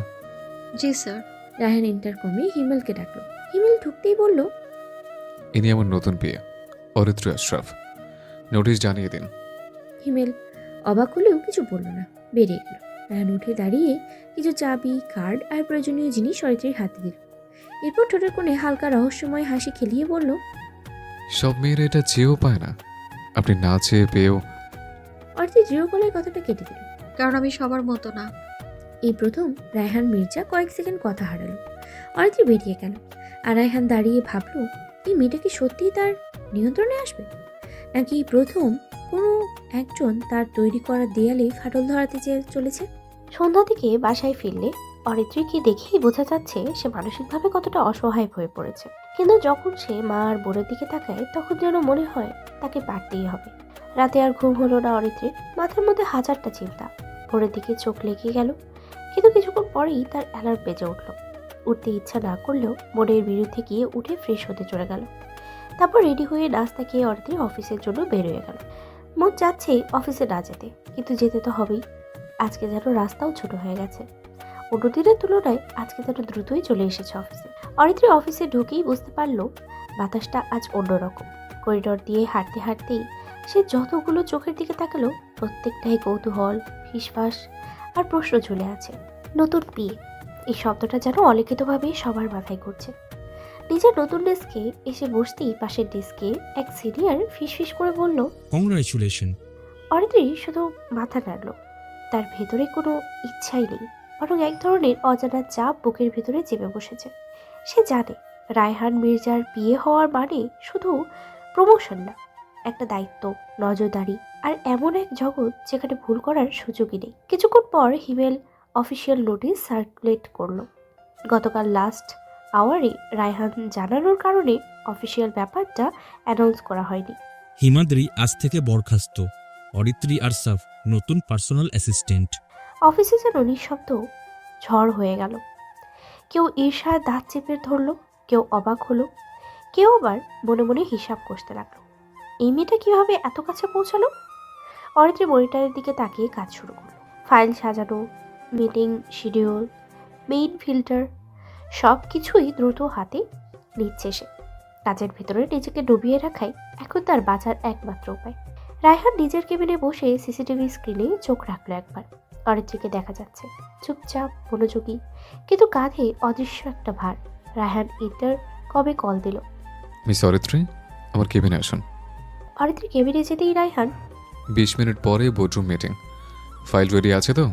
জি স্যার। রায়হান ইন্টারকমে হিমেলকে ডাকলো। হিমেল ঢুকতেই বলল, ইনি আমার নতুন বিয়ে, অরিত্রী আশরাফ। নোটিশ জানিয়ে দিন। হিমেল অবাক হলেও কিছু বলল না, বেরিয়ে গেল। রায়হান উঠে দাঁড়িয়ে কিছু চাবি, কার্ড আর প্রয়োজনীয় জিনিস অরিত্রীর হাতে দিল। এরপর ঠোঁটের কোণে হালকা রহস্যময় হাসি খেলিয়ে বলল, সব মেয়েরা এটা চেয়েও পায় না, আপনি না চেয়ে পেয়েও। অরিত্রী দৃঢ় গলায় কথাটা কেটে দিল। কারণ আমি সবার মতো না। এই প্রথম রায়হান মির্জা কয়েক সেকেন্ড কথা হারালো। অরিত্রী বেরিয়ে গেল, আর রায়হান দাঁড়িয়ে ভাবলো, এই মেয়েটা কি সত্যিই তার নিয়ন্ত্রণে আসবে, নাকি এই প্রথম কোনো একজন তার তৈরি করা দেয়ালে ফাটল ধরাতে চলেছে। সন্ধ্যা থেকে বাসায় ফিরলে অরিত্রীকে দেখেই বোঝা যাচ্ছে সে মানসিকভাবে কতটা অসহায় হয়ে পড়েছে। কিন্তু যখন সে মা আর বোনের দিকে তাকায় তখন যেন মনে হয় তাকে পারতেই হবে। রাতে আর ঘুম হলো না অরিত্রীর, মাথার মধ্যে হাজারটা চিন্তা। ভোরের দিকে চোখ লেগে গেল, কিন্তু কিছুক্ষণ পরেই তার অ্যালার্ম বেজে উঠল। উঠতে ইচ্ছা না করলেও বোনের বিরুদ্ধে গিয়ে উঠে ফ্রেশ হতে চলে গেল। তারপর রেডি হয়ে নাস্তা খেয়ে অরিত্রী অফিসের জন্য বের হয়ে গেল। মন চাচ্ছে অফিসে না যেতে, কিন্তু যেতে তো হবেই। আজকে যেন রাস্তাও ছোট হয়ে গেছে, অন্য দিনের তুলনায় আজকে যেন দ্রুতই চলে এসেছে অফিসে। অরিত্রী অফিসে ঢুকেই বুঝতে পারলো বাতাসটা আজ অন্যরকম। করিডর দিয়ে হাঁটতে হাঁটতেই সে যতগুলো চোখের দিকে তাকালো প্রত্যেকটাই কৌতূহল, ফিসফাস আর প্রশ্ন ঝুলে আছে। নতুন বিয়ে, এই শব্দটা যেন অলিখিতভাবেই সবার মাথায় ঘুরছে। নিজের নতুন ডেস্কে এসে বসতেই পাশের ডেস্কে এক সিনিয়র ফিসফিস করে বলল, কংগ্রাচুলেশন। অরিত্রী শুধু মাথা নাড়ল। তার ভেতরে কোনো ইচ্ছাই নেই, বরং এক ধরনের অজানা চাপ বুকের ভেতরে চেপে বসেছে। সে জানে রায়হান মির্জার বিয়ে হওয়ার মানে শুধু প্রমোশন না, একটা দায়িত্ব, নজরদারি আর এমন এক জগৎ যেখানে ভুল করার সুযোগই নেই। কিছুক্ষণ পর হিমেল অফিসিয়াল নোটিশ সার্কুলেট করলো। গতকাল লাস্ট আওয়ারে রায়হান জানানোর কারণে অফিসিয়াল ব্যাপারটা অ্যানাউন্স করা হয়নি। হিমাদ্রি আজ থেকে বরখাস্ত। অরিত্রী আর সাফ নতুন পার্সোনাল অ্যাসিস্ট্যান্ট। অফিসে যেন নিঃশব্দ ঝড় হয়ে গেল। কেউ ঈর্ষায় দাঁত চেপে ধরল, কেউ অবাক হলো, কেউ আবার মনে মনে হিসাব করতে লাগলো, এই মেয়েটা কিভাবে এত কাছে পৌঁছালো। অরিত্রী মনিটরের দিকে তাকিয়ে কাজ শুরু করলো। ফাইল সাজানো, মিটিং শিডিউল, মেইন ফিল্টার, সব কিছুই দ্রুত হাতে নিচ্ছে সে। কাজের ভেতরে নিজেকে ডুবিয়ে রাখাই এখন তার বাঁচার একমাত্র উপায়। রায়হান নিজের কেবিনে বসে সিসিটিভি স্ক্রিনে চোখ রাখলো একবার। অরিত্রীকে দেখা যাচ্ছে চুপচাপ, মনোযোগী, কিন্তু কাঁধে অদৃশ্য একটা ভার। রায়হান কবে কল দিল। মিস অরিত্রী, আমার কেবিনে আসুন। অরিত্রী কেবিনে যেতেই রায়হান, 20 মিনিট পরে বোর্ডরুম মিটিং। ফাইল রেডি আছে তো?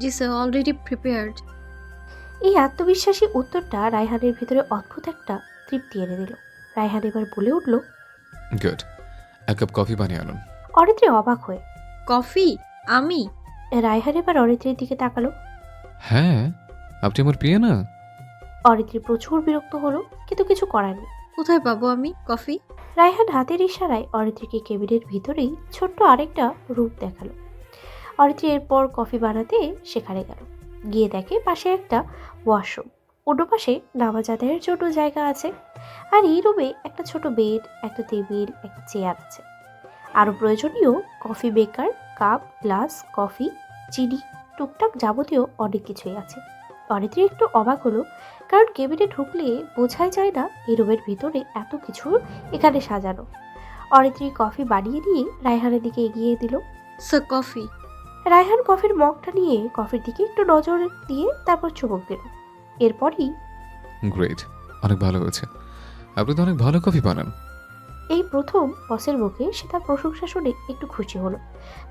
জি স্যার, অলরেডি প্রিপেয়ার্ড। এই আত্মবিশ্বাসী উত্তরটা রায়হানের ভিতরে অদ্ভুত একটা তৃপ্তি এনে দিল। রায়হান এবার বলে উঠল, গুড, এক কাপ কফি বানিয়ে আনুন। অরিত্রী অবাক হয়ে। কফি? আমি? রায়হান এবার অরিত্রীর দিকে তাকালো। হ্যাঁ, আপনি আমার প্রিয় না? অরিত্রী প্রচুর বিরক্ত হলো, কিন্তু কিছু করার নেই। কোথায় পাবো আমি কফি? রায়হান হাতের ইশারায় অরিত্রীকে কেবিনের ভিতরেই ছোট্ট আরেকটা রূপ দেখালো। অরিত্রী এরপর কফি বানাতে সেখানে গেল। গিয়ে দেখে পাশে একটা ওয়াশরুম, অন্য পাশে নামাজ আদায়ের জন্য জায়গা আছে, আর এই রুমে একটা ছোট বেড, একটা টেবিল, একটা চেয়ার আছে। আরও প্রয়োজনীয় coffee maker, cup, glass, coffee, চিনি, টুকটাক যাবতীয় অনেক কিছুই আছে। অরিত্রী একটু অবাক হলো, কারণ কেবিনে ঢুকলে বোঝাই যায় না এই রুমের ভিতরে এত কিছু এখানে সাজানো। অরিত্রী কফি বানিয়ে নিয়ে রায়হানের দিকে এগিয়ে দিল। Sir coffee. রায়হান কফির মগটা নিয়ে কফির দিকে একটু নজর দিয়ে তারপর চুমুক দিল। এরপরই, গ্রেট, অনেক ভালো হয়েছে। আপনি তো অনেক ভালো কফি বানান। এই প্রথম বসের মুখে সে তার প্রশংসা শুনে একটু খুশি হলো,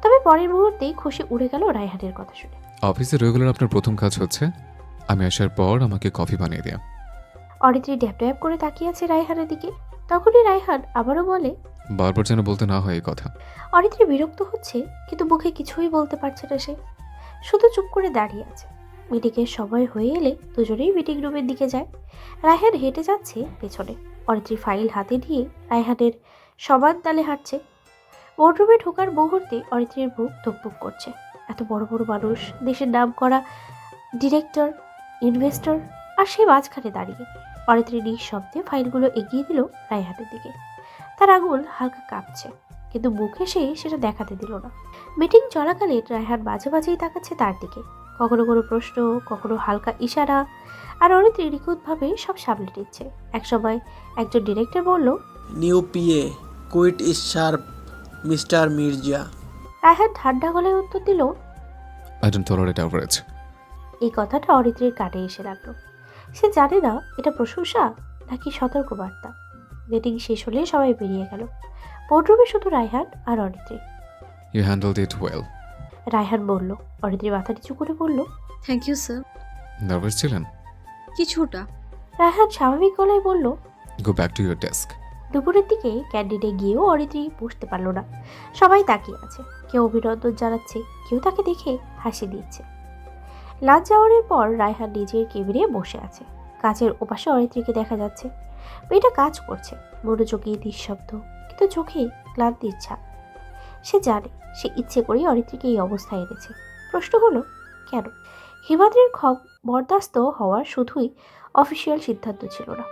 তবে পরের মুহূর্তেই খুশি উড়ে গেল রায়হানের কথা শুনে। অফিসে রেগুলার আপনার প্রথম কাজ হচ্ছে আমি আসার পর আমাকে কফি বানিয়ে দেয়া। অরিত্রী ড্যাপ ড্যাপ করে তাকিয়ে আছে রায়হানের দিকে। তখনই রায়হান আবারও বলে, বারবার যেন বলতে না হয় এই কথা। অরিত্রী বিরক্ত হচ্ছে, কিন্তু মুখে কিছুই বলতে পারছে না সে, শুধু চুপ করে দাঁড়িয়ে আছে। মিটিংয়ের সময় হয়ে এলে দুজনেই মিটিং রুমের দিকে যায়। রায়হান হেঁটে যাচ্ছে পেছনে, অরিত্রী ফাইল হাতে নিয়ে রায়হানের সমান তালে হাঁটছে। বোর্ডরুমে ঢোকার মুহূর্তে অরিত্রীর বুক ধুকপুক করছে। এত বড় বড় মানুষ, দেশের নাম করা ডিরেক্টর, ইনভেস্টর, আর সে মাঝখানে দাঁড়িয়ে। অরিত্রী নিঃশব্দে ফাইলগুলো এগিয়ে দিল রায়হানের দিকে। তার আঙুল হালকা কাঁপছে, কিন্তু মুখে সে সেটা দেখাতে দিল না। মিটিং চলাকালীন রায়হান মাঝে মাঝেই তাকাচ্ছে তার দিকে, কখনো কোনো প্রশ্ন, কখনো হালকা ইশারা, আর অরিত্রী নিখুঁতভাবে সব সামলে নিচ্ছে। একসময় একজন ডিরেক্টর বলল, new PA, quite is sharp, mister Mirza. Raihan ঠান্ডা গলায় উত্তর দিল, আই ডোন্ট টলারেট অ্যাভারেজ। এই কথাটা অরিত্রীর কানে এসে লাগলো। সে জানে না এটা প্রশংসা নাকি সতর্কবার্তা। মিটিং শেষ হলে সবাই বেরিয়ে গেল। বোর্ডরুমে শুধু রায়হান আর Aritri. You handled it well. Raihan বলল। অরিত্রী মাথা নিচু করে বলল, থ্যাংক ইউ স্যার। নার্ভাস ছিলেন? কিছুটা। রায়হান স্বাভাবিক গলায় বলল। Go back to your desk. দুপুরের দিকে ক্যান্টিনে গিয়েও অরিত্রী বসতে পারল না। সবাই তাকিয়ে আছে, কেউ অভিনন্দন জানাচ্ছে, কেউ তাকে দেখে হাসি দিচ্ছে। লাঞ্চ আওয়ারের পর রায়হান নিজের কেবিনে বসে আছে। কাচের ওপাশে অরিত্রীকে দেখা যাচ্ছে। মেয়েটা কাজ করছে, মনোযোগী নিঃশব্দ, কিন্তু চোখে ক্লান্তির ছাপ। সে জানে সে ইচ্ছে করেই অরিত্রীকে এই অবস্থায় এনেছে। প্রশ্ন হলো কেন? হিমাদ্রির বরদাস্ত হওয়ার শুধুই অফিসিয়াল সিদ্ধান্ত ছিল না,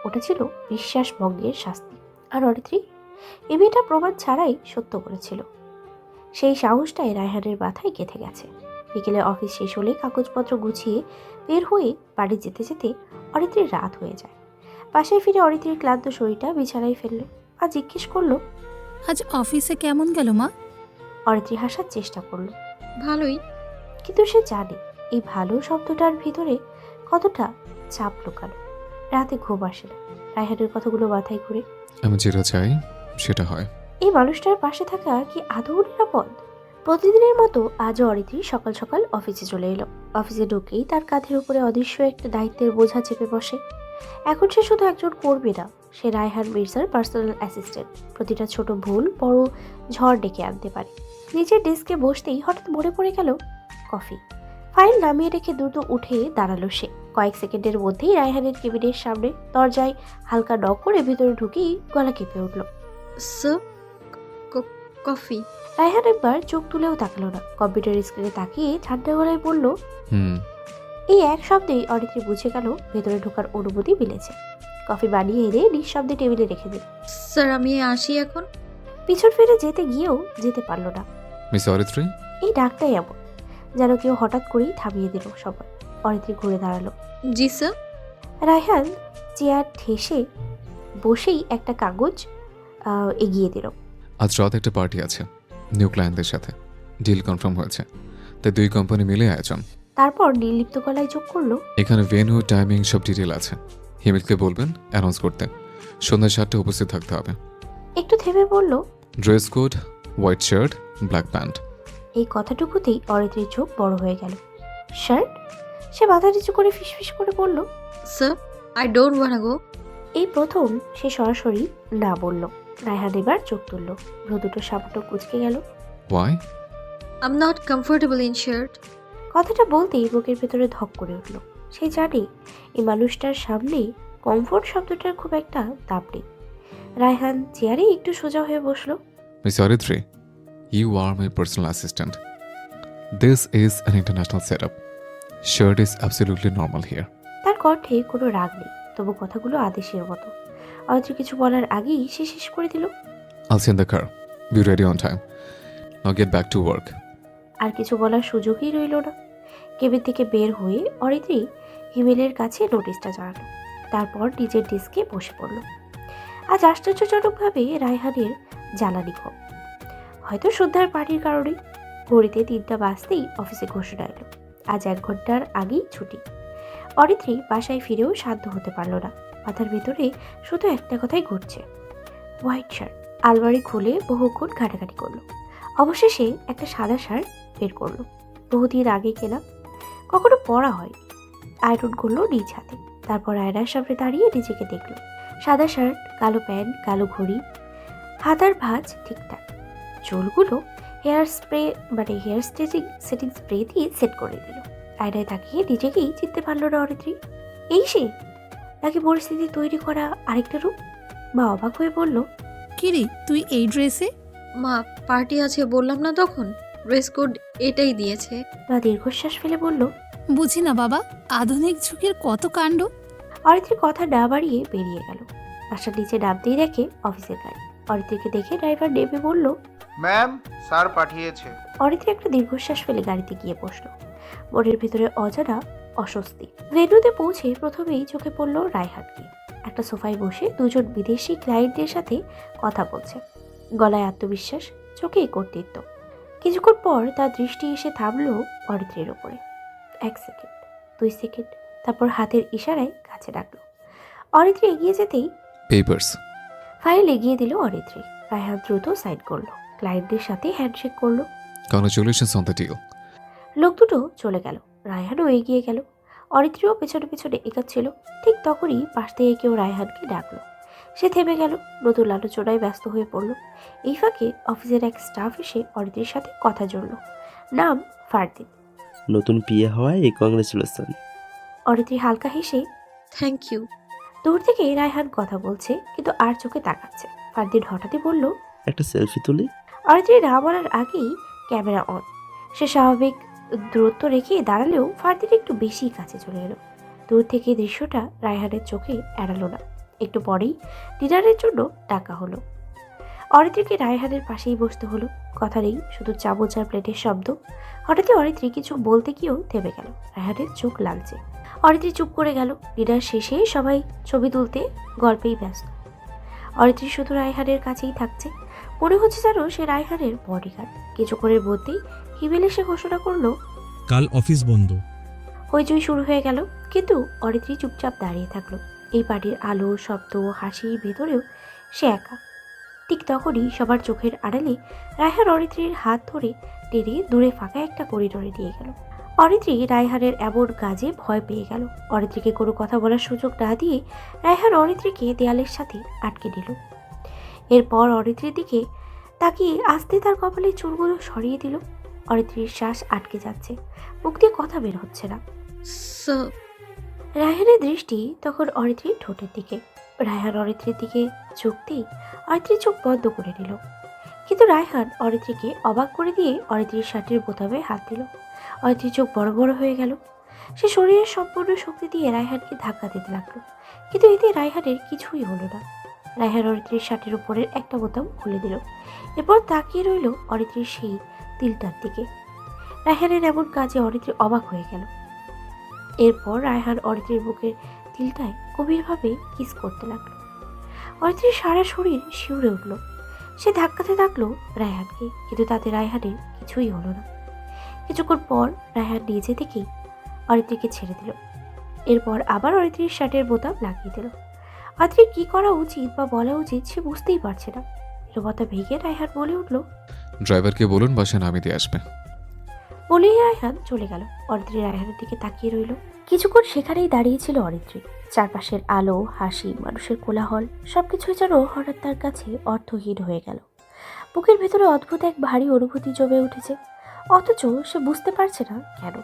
ওটা ছিল বিশ্বাস ভঙ্গের শাস্তি। আর অরিত্রী এই মেয়েটা প্রমাণ ছাড়াই সত্য করেছিল। সেই সাহসটাই রায়হানের মাথায় গেঁথে গেছে। বিকেলে অফিস শেষ হলে কাগজপত্র গুছিয়ে বের হয়ে বাড়ি যেতে যেতে অরিত্রীর রাত হয়ে যায়। বাসায় ফিরে অরিত্রীর ক্লান্ত শরীরটা বিছানায় ফেলল। আর জিজ্ঞেস করলো, আজ অফিসে কেমন গেল মা? অরিত্রী হাসার চেষ্টা করলো, ভালোই। কিন্তু সে জানে এই ভালো শব্দটার ভিতরে কতটা চাপ লুকানো। রাতে ঘুম আসে না, রায়হানের কথাগুলো মাথায় ঘুরে। আমি যেটা চাই সেটা হয়। এই মানুষটার পাশে থাকা কি আদৌ নিরাপদ? প্রতিদিনের মতো আজও অরিত্রী সকাল সকাল অফিসে চলে এলো। অফিসে ঢুকেই তার কাঁধের উপরে অদৃশ্য একটা দায়িত্বের বোঝা চেপে বসে। এখন সে শুধু একজন কর্মী না, সে রায়হান মির্জার পার্সোনাল অ্যাসিস্ট্যান্ট। প্রতিটা ছোট ভুল বড় ঝড় ডেকে আনতে পারে। নিজের ডেস্কে বসতেই হঠাৎ মনে পড়ে গেল কফি। ফাইল নামিয়ে রেখে দ্রুত উঠে দাঁড়ালো সে। কয়েক সেকেন্ডের মধ্যেই রায়হানের কেবিনের সামনে দরজায় হালকা নক করে ভিতরে ঢুকেই গলা কেঁপে উঠল। Sir, coffee. রায়হান একবার চোখ তুলেও তাকালো না, কম্পিউটার স্ক্রিনে তাকিয়ে ঠান্ডা গলায় বলল। এই এক শব্দেই অরিত্রী বুঝে গেল ভেতরে ঢোকার অনুমতি মিলেছে। কফি বানিয়ে এনে নিঃশব্দে টেবিলে রেখে দিল। স্যার, আমি আসি এখন। পিছন ফিরে যেতে গিয়েও যেতে পারল না। মিস অরিত্রী। এই ডাকটাই এমন, যেন কেউ হঠাৎ করেই থামিয়ে দিল সবাই। অরিত্রী ঘুরে দাঁড়ালো। জি স্যার। রায়হান চেয়ার ঠেসে বসেই একটা কাগজ এগিয়ে দিল। আজ রাত একটা পার্টি আছে নিউ ক্লায়েন্টদের সাথে, ডিল কনফার্ম হয়েছে, তাই দুই কোম্পানি মিলে আয়োজন। তারপর নির্লিপ্ত গলায় যোগ করলো, এখানে ভেন্যু, টাইমিং সব ডিটেল আছে। হিমিতকে বলবেন অ্যানাউন্স করতে। সন্ধ্যা 7টায় উপস্থিত থাকতে হবে। একটু থেমে বলল, dress code white shirt, black pant. এই কথাটুকুতেই অরিত্রীর চোখ বড় হয়ে গেল। শার্ট? সে মাথা নিচু করে ফিসফিস করে বলল, স্যার, আই ডোন্ট ওয়ান্না গো। এই প্রথম সে সরাসরি না বলল। রায়হান এবার চোখ তুলল, ভ্রু দুটো সামান্য কুঁচকে গেল। Why? I am not comfortable in shirt. কথাটা বলতেই বুকের ভেতরে ধক করে উঠল। সে জানে এই মানুষটার সামনে কমফোর্ট শব্দটার খুব একটা দাম নেই। রায়হান চেয়ারে একটু সোজা হয়ে বসলো। Miss Aritri, you are my personal assistant. This is an international setup. Shirt is absolutely normal here. তার কণ্ঠে কোনো রাগ নেই, তবু কথাগুলো আদেশের মতো। অরিত্রী কিছু বলার আগেই সে শেষ করে দিল, I'll send the car. Be ready on time. Now get back to work. আর কিছু বলার সুযোগই রইল না। কেবিন থেকে বের হয়ে অরিত্রী হিমেলের কাছে নোটিশটা জানালো। তারপর নিজের ডেস্কে বসে পড়ল। আজ আশ্চর্যজনকভাবে রায়হানের জ্বালানি কম, হয়তো সন্ধ্যার পার্টির কারণে। ঘড়িতে 3টা বাজতেই অফিসে ঘোষণা এলো, আজ 1 ঘন্টার আগেই ছুটি। অরিত্রী বাসায় ফিরেও শান্ত হতে পারল না। মাথার ভেতরে শুধু একটা কথাই ঘুরছে, হোয়াইট শার্ট। আলমারি খুলে বহুক্ষণ ঘাটাঘাটি করলো। অবশেষে একটা সাদা শার্ট বের করলো, বহুদিন আগে কেনা, কখনো পরা হয়নি। আয়রন করলো নিজ হাতে। তারপর আয়নার সামনে দাঁড়িয়ে নিজেকে দেখলো। সাদা শার্ট, কালো প্যান্ট, কালো ঘড়ি, হাতার ভাঁজ ঠিকঠাক, চুলগুলো হেয়ার সেটিং স্প্রে দিয়ে সেট করে দিল। আয়নায় তাকিয়ে নিজেকেই চিনতে পারলো না অরিত্রী। এই সে, নাকি পরিস্থিতি তৈরি করা আরেকটা রূপ? মা অবাক হয়ে বলল, কিরে তুই এই ড্রেসে? মা, পার্টি আছে বললাম না তখন, ড্রেস কোড এটাই দিয়েছে। মা দীর্ঘশ্বাস ফেলে বলল, বুঝি না বাবা, আধুনিক যুগের কত কাণ্ড। অরিত্রী কথা না বাড়িয়ে বেরিয়ে গেল। বাসার নিচে নামতেই দেখে অফিসের গাড়ি। অরিত্রীকে দেখে ড্রাইভার নেমে বলল, ম্যাম, স্যার পাঠিয়েছে। অরিত্রী একটা দীর্ঘশ্বাস ফেলে গাড়িতে গিয়ে বসলো। মনের ভিতরে অজানা অস্বস্তি। ভেন্যুতে পৌঁছে প্রথমেই চোখে পড়ল রায়হানকে। একটা সোফায় বসে দুজন বিদেশি ক্লায়েন্টের সাথে কথা বলছে। গলায় আত্মবিশ্বাস, চোখে কর্তৃত্ব। কিছুক্ষণ পর তার দৃষ্টি এসে থামল অরিত্রীর ওপরে। 1 সেকেন্ড, 2 সেকেন্ড, তারপর হাতের ইশারায় কাছে ডাকলো। অরিত্রী এগিয়ে যেতেই পেপারস। ফাইল এগিয়ে দিল অরিত্রী। রায়হান দ্রুত সাইন করলো, ক্লায়েন্টদের সাথে হ্যান্ডশেক করলো। Congratulations on the deal. লোক দুটো চলে গেল, রায়হানও এগিয়ে গেল, অরিত্রীও পেছনে পেছনে এগোচ্ছিল। ঠিক তখনই পাশ থেকে কেউ রায়হানকে ডাকলো। সে থেমে গেল, নতুন আলোচনায় ব্যস্ত হয়ে পড়ল। এই ফাঁকে অফিসের এক স্টাফ এসে অরিত্রীর সাথে কথা জড়ল। নাম ফারদিন। নতুন বিয়ে হওয়ায় কংগ্রেচুলেশন। অরিত্রী হালকা হেসে থ্যাংক ইউ। দূর থেকে রায়হান কথা বলছে, কিন্তু আর চোখে তাকাচ্ছে। ফারদিন হঠাৎই বলল, একটা সেলফি তুলি। অরিত্রী না বলার আগেই ক্যামেরা অন। সে স্বাভাবিক দূরত্ব রেখে দাঁড়ালেও ফারদিন একটু বেশি কাছে চলে এলো। দূর থেকে দৃশ্যটা রায়হানের চোখে এড়ালো না। একটু পরেই ডিনারের জন্য ডাকা হলো। অরিত্রীকে রায়হানের পাশেই বসতে হলো। কথা নেই, শুধু চামচ আর প্লেটের শব্দ। হঠাৎই অরিত্রী কিছু বলতে গিয়েও থেমে গেল। রায়হানের চোখ লালচে। অরিত্রী চুপ করে গেল। ডিনার শেষে সবাই ছবি তুলতে গল্পেই ব্যস্ত। অরিত্রী শুধু রায়হানের কাছেই থাকছে। মনে হচ্ছে যেন সে রায়হানের বডিগার্ড। কিছুক্ষণের মধ্যেই হিমেল এসে ঘোষণা করলো, কাল অফিস বন্ধ। হইচই শুরু হয়ে গেল, কিন্তু অরিত্রী চুপচাপ দাঁড়িয়ে থাকলো। এই বাড়ির আলো, শব্দ, হাসির ভেতরেও সে একা। ঠিক তখনই সবার চোখের আড়ালে রায়হান অরিত্রীর হাত ধরে টেনে দূরে ফাঁকা একটা করিডোরে নিয়ে গেল। অরিত্রী রায়হানের এমন কাজে ভয় পেয়ে গেল। অরিত্রীকে কোনো কথা বলার সুযোগ না দিয়ে রায়হান অরিত্রীকে দেয়ালের সাথে আটকে দিল। এরপর অরিত্রীর দিকে তাকিয়ে আস্তে তার কপালে চুলগুলো সরিয়ে দিল। অরিত্রীর শ্বাস আটকে যাচ্ছে, মুখ দিয়ে কথা বের হচ্ছে না। স্যার, রায়হানের দৃষ্টি তখন অরিত্রীর ঠোঁটের দিকে। রায়হান অরিত্রীর দিকে ঝুঁকতেই অরিত্রী চোখ বন্ধ করে নিল। কিন্তু রায়হান অরিত্রীকে অবাক করে দিয়ে অরিত্রীর শার্টের বোতামে হাত দিল। অরিত্রীর চোখ বড় বড় হয়ে গেল। সে শরীরের সম্পূর্ণ শক্তি দিয়ে রায়হানকে ধাক্কা দিতে লাগলো, কিন্তু এতে রায়হানের কিছুই হলো না। রায়হান অরিত্রীর শার্টের উপরের একটা বোতাম খুলে দিল। এরপর তাকিয়ে রইল অরিত্রীর সেই তিলটার দিকে। রায়হানের এমন কাজে অরিত্রী অবাক হয়ে গেল। এরপর রায়হান অরিত্রীর বুকের তিলটায় গভীরভাবে কিস করতে লাগলো। অরিত্রীর সারা শরীর শিউরে উঠল। সে ধাক্কাতে থাকলো রায়হানকে, কিন্তু তাতে রায়হানের কিছুই হলো না। কিছুক্ষণ পর রায়হান নিজে থেকেই অরিত্রীকে ছেড়ে দিল। এরপর আবার অরিত্রীর শার্টের বোতাম লাগিয়ে দিল। অরিত্রীর কি করা উচিত বা বলা উচিত সে বুঝতেই পারছে না। নীরবতা ভেঙে রায়হান বলে উঠল, ড্রাইভারকে বলুন বাসে নামিয়ে দিয়ে আসবে। বলেই রায়হান চলে গেল। অরিত্রী রায়হানের দিকে তাকিয়ে রইল। কিছুক্ষণ সেখানেই দাঁড়িয়েছিল অরিত্রী। চারপাশের আলো, হাসি, মানুষের কোলাহল সবকিছুই যেন হঠাৎ তার কাছে অর্থহীন হয়ে গেল। বুকের ভেতরে অদ্ভুত এক ভারী অনুভূতি জমে উঠেছে, অথচ সে বুঝতে পারছে না কেন।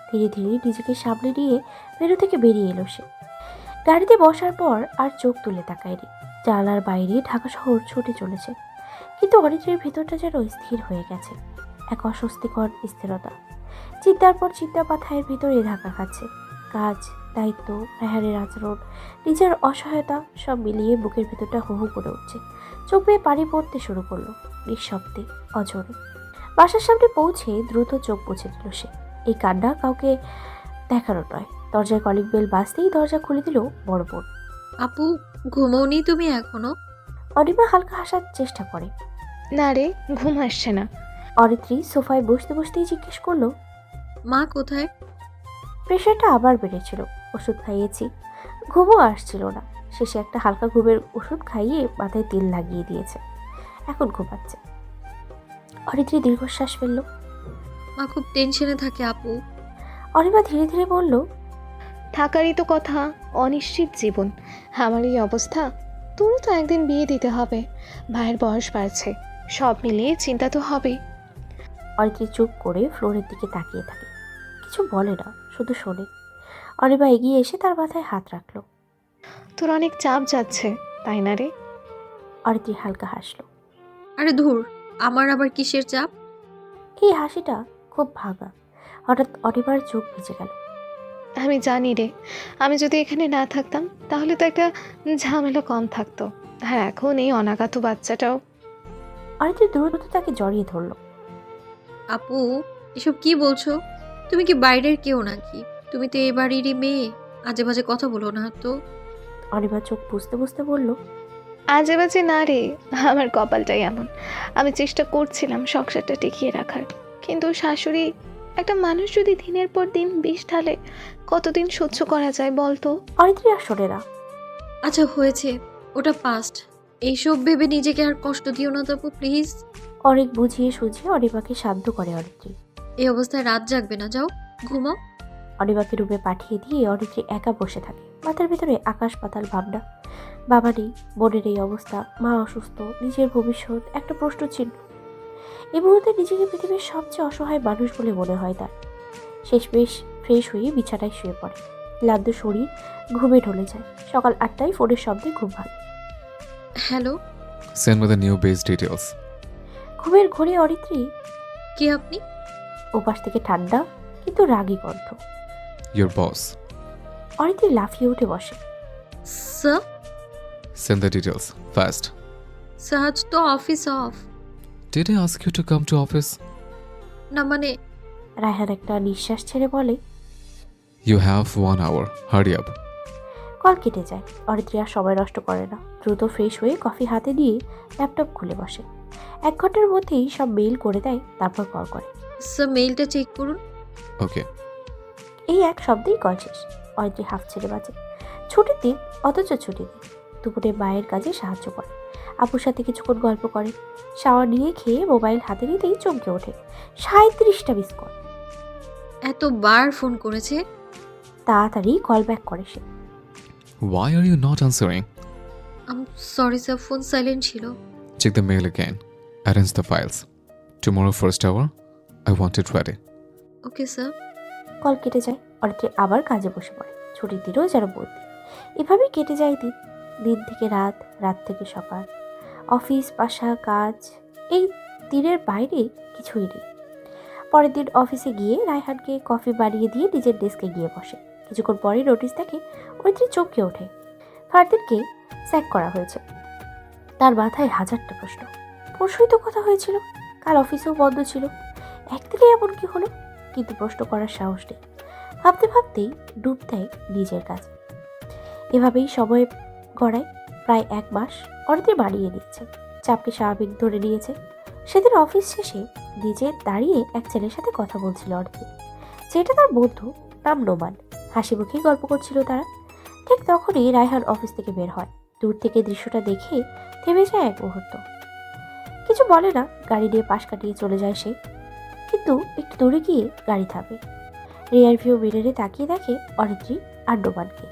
ধীরে ধীরে নিজেকে সামনে নিয়ে মেরু থেকে বেরিয়ে এলো সে। গাড়িতে বসার পর আর চোখ তুলে তাকায়নি। জানালার বাইরে ঢাকা শহর ছুটে চলেছে, কিন্তু অরিত্রীর ভেতরটা যেন স্থির হয়ে গেছে। এক অস্বস্তিকর স্থিরতা। চিন্তার পর চিন্তা মাথায়ের ভেতরে ধাক্কা খাচ্ছে। কাজ, দায়িত্ব, রায়হানের আচরণ, নিজের অসহায়তা সব মিলিয়ে বুকের ভেতরটা হু হু করে উঠছে। চোখ বেয়ে পানি পড়তে শুরু করলো, নিঃশব্দে, অজরে। বাসার সামনে পৌঁছে দ্রুত চোখ মুছে দিল সে। এই কান্না কাউকে দেখানো নয়। দরজায় কলিং বেল বাজতেই দরজা খুলে দিল বড় বোন। আপু, ঘুমোওনি তুমি এখনো? অনিমা হালকা হাসার চেষ্টা করে। না রে, ঘুম আসছে না। অরিত্রী সোফায় বসতে বসতেই জিজ্ঞেস করলো, মা কোথায়? প্রেশারটা আবার বেড়েছিল, ওষুধ খাইয়েছি, ঘুমও আসছিল না। শেষে একটা হালকা ঘুমের ওষুধ খাইয়ে মাথায় তেল লাগিয়ে দিয়েছে, এখন ঘুমাচ্ছে। অরিত্রী দীর্ঘশ্বাস ফেলল। মা খুব টেনশনে থাকে আপু। অনিমা ধীরে ধীরে বলল, থাকারই তো কথা, অনিশ্চিত জীবন। আমার এই অবস্থা, তোরও তো একদিন বিয়ে দিতে হবে, ভাইয়ের বয়স বাড়ছে, সব মিলিয়ে চিন্তা তো হবেই। অরিত্রী চুপ করে ফ্লোরের দিকে তাকিয়ে থাকে, কিছু বলে না, শুধু শোনে। অনিমা এগিয়ে এসে তার মাথায় হাত রাখলো। তোর অনেক চাপ যাচ্ছে, তাই না রে? অরিত্রী হালকা হাসলো। আরে ধুর, আমার আবার কিসের চাপ? এই হাসিটা খুব ভাঙা। হঠাৎ অনিমার চোখ ভিজে গেল। আমি জানি রে, আমি যদি এখানে না থাকতাম তাহলে তো একটা ঝামেলা কম থাকতো। আর এখন এই অনাগত বাচ্চাটাও। অরিত্রী দ্রুত তাকে জড়িয়ে ধরলো। আপু, এসব কি বলছো? তুমি কি বাইরের কেউ নাকি? তুমি তো এই বাড়িরই মেয়ে, আজে বাজে কথা বলো না তো। অনিমা চোখ বুঝতে বুঝতে বলল, আজে বাজে না রে, আমার কপালটাই এমন। আমি চেষ্টা করছিলাম সংসারটা টিকিয়ে রাখার, কিন্তু শাশুড়ি, একটা মানুষ যদি দিনের পর দিন বিষ ঢালে কতদিন সহ্য করা যায় বলতো? অরিত্রী আর শোনে না। আচ্ছা হয়েছে, ওটা পাস্ট। এইসব ভেবে নিজেকে আর কষ্ট দিও না তাপু প্লিজ। অনেক বুঝিয়ে সুঝিয়ে অনিমাকে শান্ত করে অরিত্রী। এই অবস্থায় রাত জাগবে না, যাও ঘুমাও। অনিমাকে রুমে পাঠিয়ে দিয়ে অরিত্রী একা বসে থাকে। মাথার ভিতরে আকাশ পাতাল ভাবনা। বাবা নেই, বোনের এই অবস্থা, মা অসুস্থ, নিজের ভবিষ্যৎ একটা প্রশ্ন চিহ্ন। এই মুহূর্তে নিজেকে পৃথিবীর সবচেয়ে অসহায় মানুষ বলে মনে হয় তার। শেষমেশ ফ্রেশ হয়ে বিছানায় শুয়ে পড়ে। ক্লান্ত শরীর ঘুমে ঢলে যায়। সকাল 8টায় ফোনের শব্দে ঘুম ভাঙে। Hello, Send me the new base details. ঘুমের ঘোরে অরিত্রী। কে আপনি? ওপাশ থেকে ঠান্ডা কিন্তু রাগী কণ্ঠ। Your boss. অরিত্রী লাফিয়ে উঠে বসে। Sir? Send the details. Fast. Sir আজ তো office of. Did I ask you to come to office? না মানে রায়হান একটা নিঃশ্বাস ছেড়ে বলে। You have 1 hour. Hurry up. Call কেটে যায়। অরিত্রী আর সময় নষ্ট করে না, দ্রুত ফ্রেশ হয়ে কফি হাতে নিয়ে ল্যাপটপ খুলে বসে। 1 ঘন্টার মধ্যেই সব মেইল করে দেয়, তারপর কল করে। স্যার মেইলটা চেক করুন। Okay. এই এক শব্দেই কল শেষ। অরিত্রী হাফ ছেড়ে বাজে। ছুটির দিন, অথচ ছুটির দিন। দুপুরে মায়ের কাজে সাহায্য করে, আপুর সাথে কিছুক্ষণ গল্প করে। শাওয়ার নিয়ে খেয়ে মোবাইল হাতে নিতেই চমকে ওঠে। 37টা মিস কল। এতবার ফোন করেছে। তাড়াতাড়ি কল ব্যাক করে সে। Why are you not answering? Sorry sir, phone silent ছিল। Check the mail again. Arrange the files. Tomorrow first hour. I want it ready. Okay sir. Call কেটে যায়। অরিত্রী আবার কাজে বসে পড়ে। ছুটির দিনও যেন বলতে। এভাবেই কেটে যায় দিন। দিন থেকে রাত, রাত থেকে সকাল। অফিস, বাসা, কাজ, এই দিনের বাইরে কিছুই নেই। পরের দিন অফিসে গিয়ে রায়হানকে কফি বানিয়ে দিয়ে নিজের ডেস্কে গিয়ে বসে। কিছুক্ষণ পরে নোটিশ দেখে। অরিত্রী চমকে ওঠে। ফারদিনকে স্যাক করা হয়েছে। তার মাথায় হাজারটা প্রশ্ন। পরশুই তো কথা হয়েছিল, কাল অফিসেও বন্ধ ছিল, একদিনে এমন কি হলো? কিন্তু প্রশ্ন করার সাহস নেই। ভাবতে ভাবতেই ডুব দেয় নিজের কাছে। এভাবেই সময় গড়ায় প্রায় 1 মাস। অরিত্রী মানিয়ে নিচ্ছে, চাপকে স্বাভাবিক ধরে নিয়েছে। সেদিন অফিস শেষে নিজে দাঁড়িয়ে এক ছেলের সাথে কথা বলছিল অরিত্রী। যেটা তার বন্ধু, নাম নোমান। হাসি মুখেই গল্প করছিল তারা। ঠিক তখনই রায়হান অফিস থেকে বের হয়। দূর থেকে দৃশ্যটা দেখে থেমে যায় এক মুহূর্ত। কিছু বলে না, গাড়ি নিয়ে পাশ কাটিয়ে চলে যায় সে। কিন্তু একটু দূরে গিয়ে গাড়ি থামে। রিয়ার ভিউ মিররে তাকিয়ে দেখে অরিত্রী আর নোমানকে।